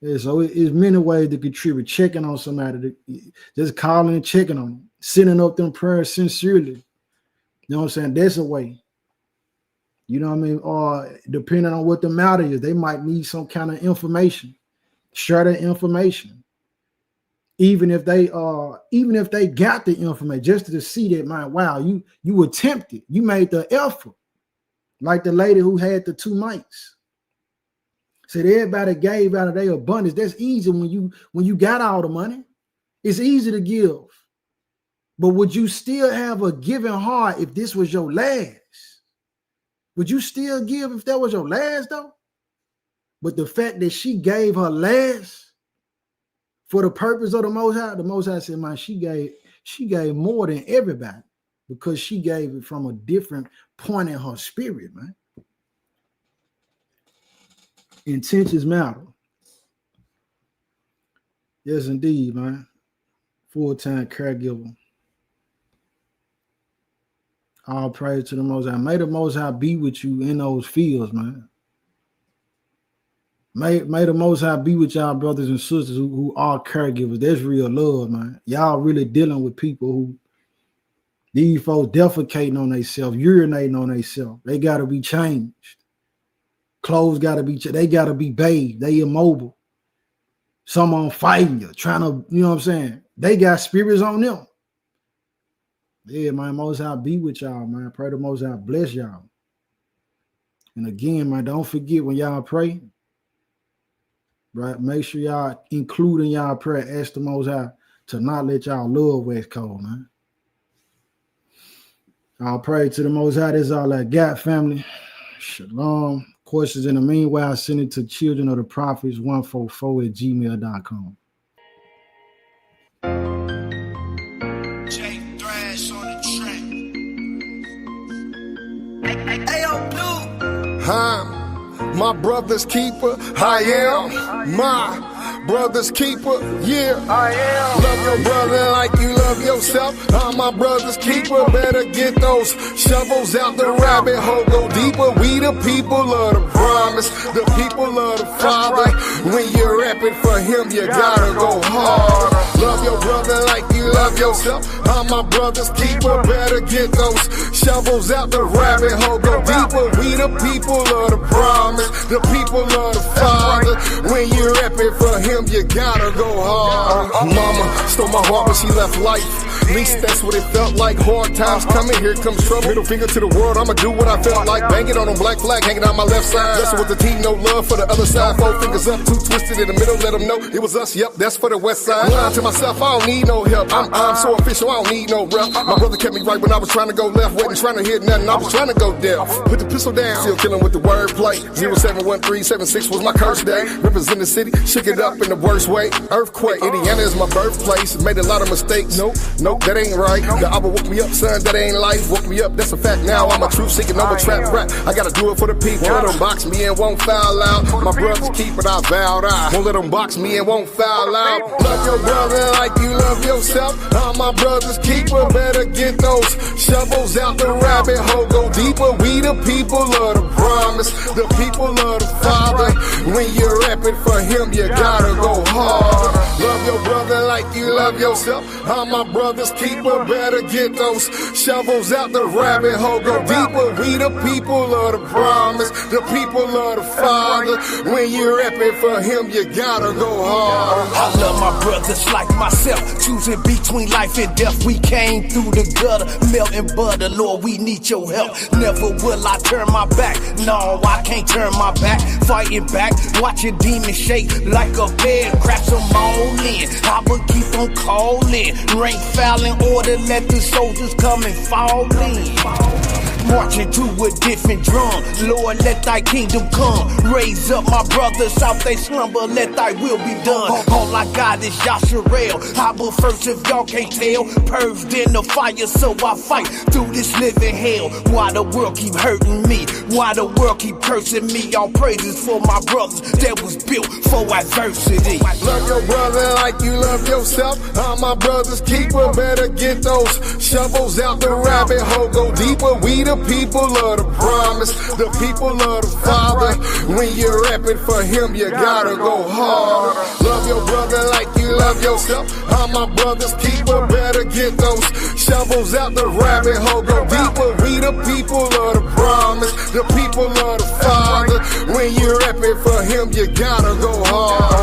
Yeah, so it's many ways to contribute. Checking on somebody, just calling and checking on them, sending up them prayers sincerely. You know what I'm saying? That's a way. You know what I mean? Or depending on what the matter is, they might need some kind of information. Share that information. Even if they got the information, just to see that, man, wow, you attempted, you made the effort. Like the lady who had the 2 mics. Said everybody gave out of their abundance. That's easy when you got all the money. It's easy to give. But would you still have a giving heart if this was your last? Would you still give if that was your last, though? But the fact that she gave her last for the purpose of the Most High said, man, she gave more than everybody, because she gave it from a different point in her spirit, man. Intentions matter. Yes, indeed, man. Full-time caregiver. All praise to the Most High. May the Most High be with you in those fields, man. May the Most High be with y'all brothers and sisters who are caregivers. That's real love, man. Y'all really dealing with people who, these folks defecating on themselves, urinating on themselves. They got to be changed. Clothes got to be, they got to be bathed. They immobile. Someone fighting you, trying to, you know what I'm saying? They got spirits on them. Yeah, man, Most High be with y'all, man. Pray the Most High bless y'all. And again, man, don't forget when y'all pray, right? Make sure y'all include in y'all prayer, ask the Most High to not let y'all love wax cold, man. I'll pray to the Most High. That's all I got, family. Shalom. Questions in the meanwhile, send it to children of the prophets 144@gmail.com. I'm my brother's keeper. I am my brother's keeper. Yeah, I am. Love your brother like you love yourself. I'm my brother's keeper. Better get those shovels out the rabbit hole. Go deeper. We the people of the promise. The people of the Father. When you're rapping for him, you gotta go hard. Love your brother like you you love yourself. I'm my brother's keeper. Better get those shovels out the rabbit hole. Go deeper. We the people of the promise. The people of the Father. When you're repping for him, you gotta go hard. Mama stole my heart when she left life. At least that's what it felt like. Hard times coming, here comes trouble. Middle finger to the world, I'ma do what I felt like. Banging on them black flag, hanging on my left side. Wrestle with the team, no love for the other side. 4 fingers up, 2 twisted in the middle, let them know it was us, yep, that's for the west side. Lying to myself, I don't need no help. I'm so official, I don't need no rep. My brother kept me right when I was trying to go left. Wasn't trying to hit nothing, I was trying to go deaf. Put the pistol down, still killing with the wordplay. 071376 was my curse day. Represent the city, shook it up in the worst way. Earthquake, Indiana is my birthplace. Made a lot of mistakes, nope, that ain't right. The album woke me up, son, that ain't life. Woke me up, that's a fact now. I'm a truth seeking, over trap rap. I gotta do it for the people. Let them box me and won't foul out. My brother's keeper, I vowed I won't let them box me and won't foul out. Love your brother like you love yourself. I'm my brother's keeper. Better get those shovels out the rabbit hole. Go deeper. We the people of the promise. The people of the Father. When you're rapping for him, you gotta go hard. Love your brother like you love yourself. I'm my brother's keeper. Better get those shovels out the rabbit hole. Go deeper. We the people of the promise. The people of the Father. When you're rapping for him, you gotta go hard. I love my brothers like myself. Choosing between life and death. We came through the gutter, melting butter. Lord, we need your help. Never will I turn my back. No, I can't turn my back. Fighting back, watching demons shake like a bed. Cracks them all in. I will keep on calling. Rank fouling order, let the soldiers come and fall in. Marching to a different drum. Lord, let thy kingdom come. Raise up my brothers out they slumber. Let thy will be done. All I got is Yasharel. I will first if y'all can't tell. Purged in the fire, so I fight through this living hell. Why the world keep hurting me? Why the world keep cursing me? All praises for my brothers that was built for adversity. Love your brother like you love yourself. I'm my brother's keeper. Better get those shovels out the rabbit hole. Go deeper. We the people of the promise. The people of the Father. When you're rapping for him, you gotta go hard. Love your brother like you love yourself. I'm my brother's keeper. Better get those shovels out the rabbit hole. Go deeper. We the people of the promise. The people of the Father. When you're rapping for him, you gotta go hard.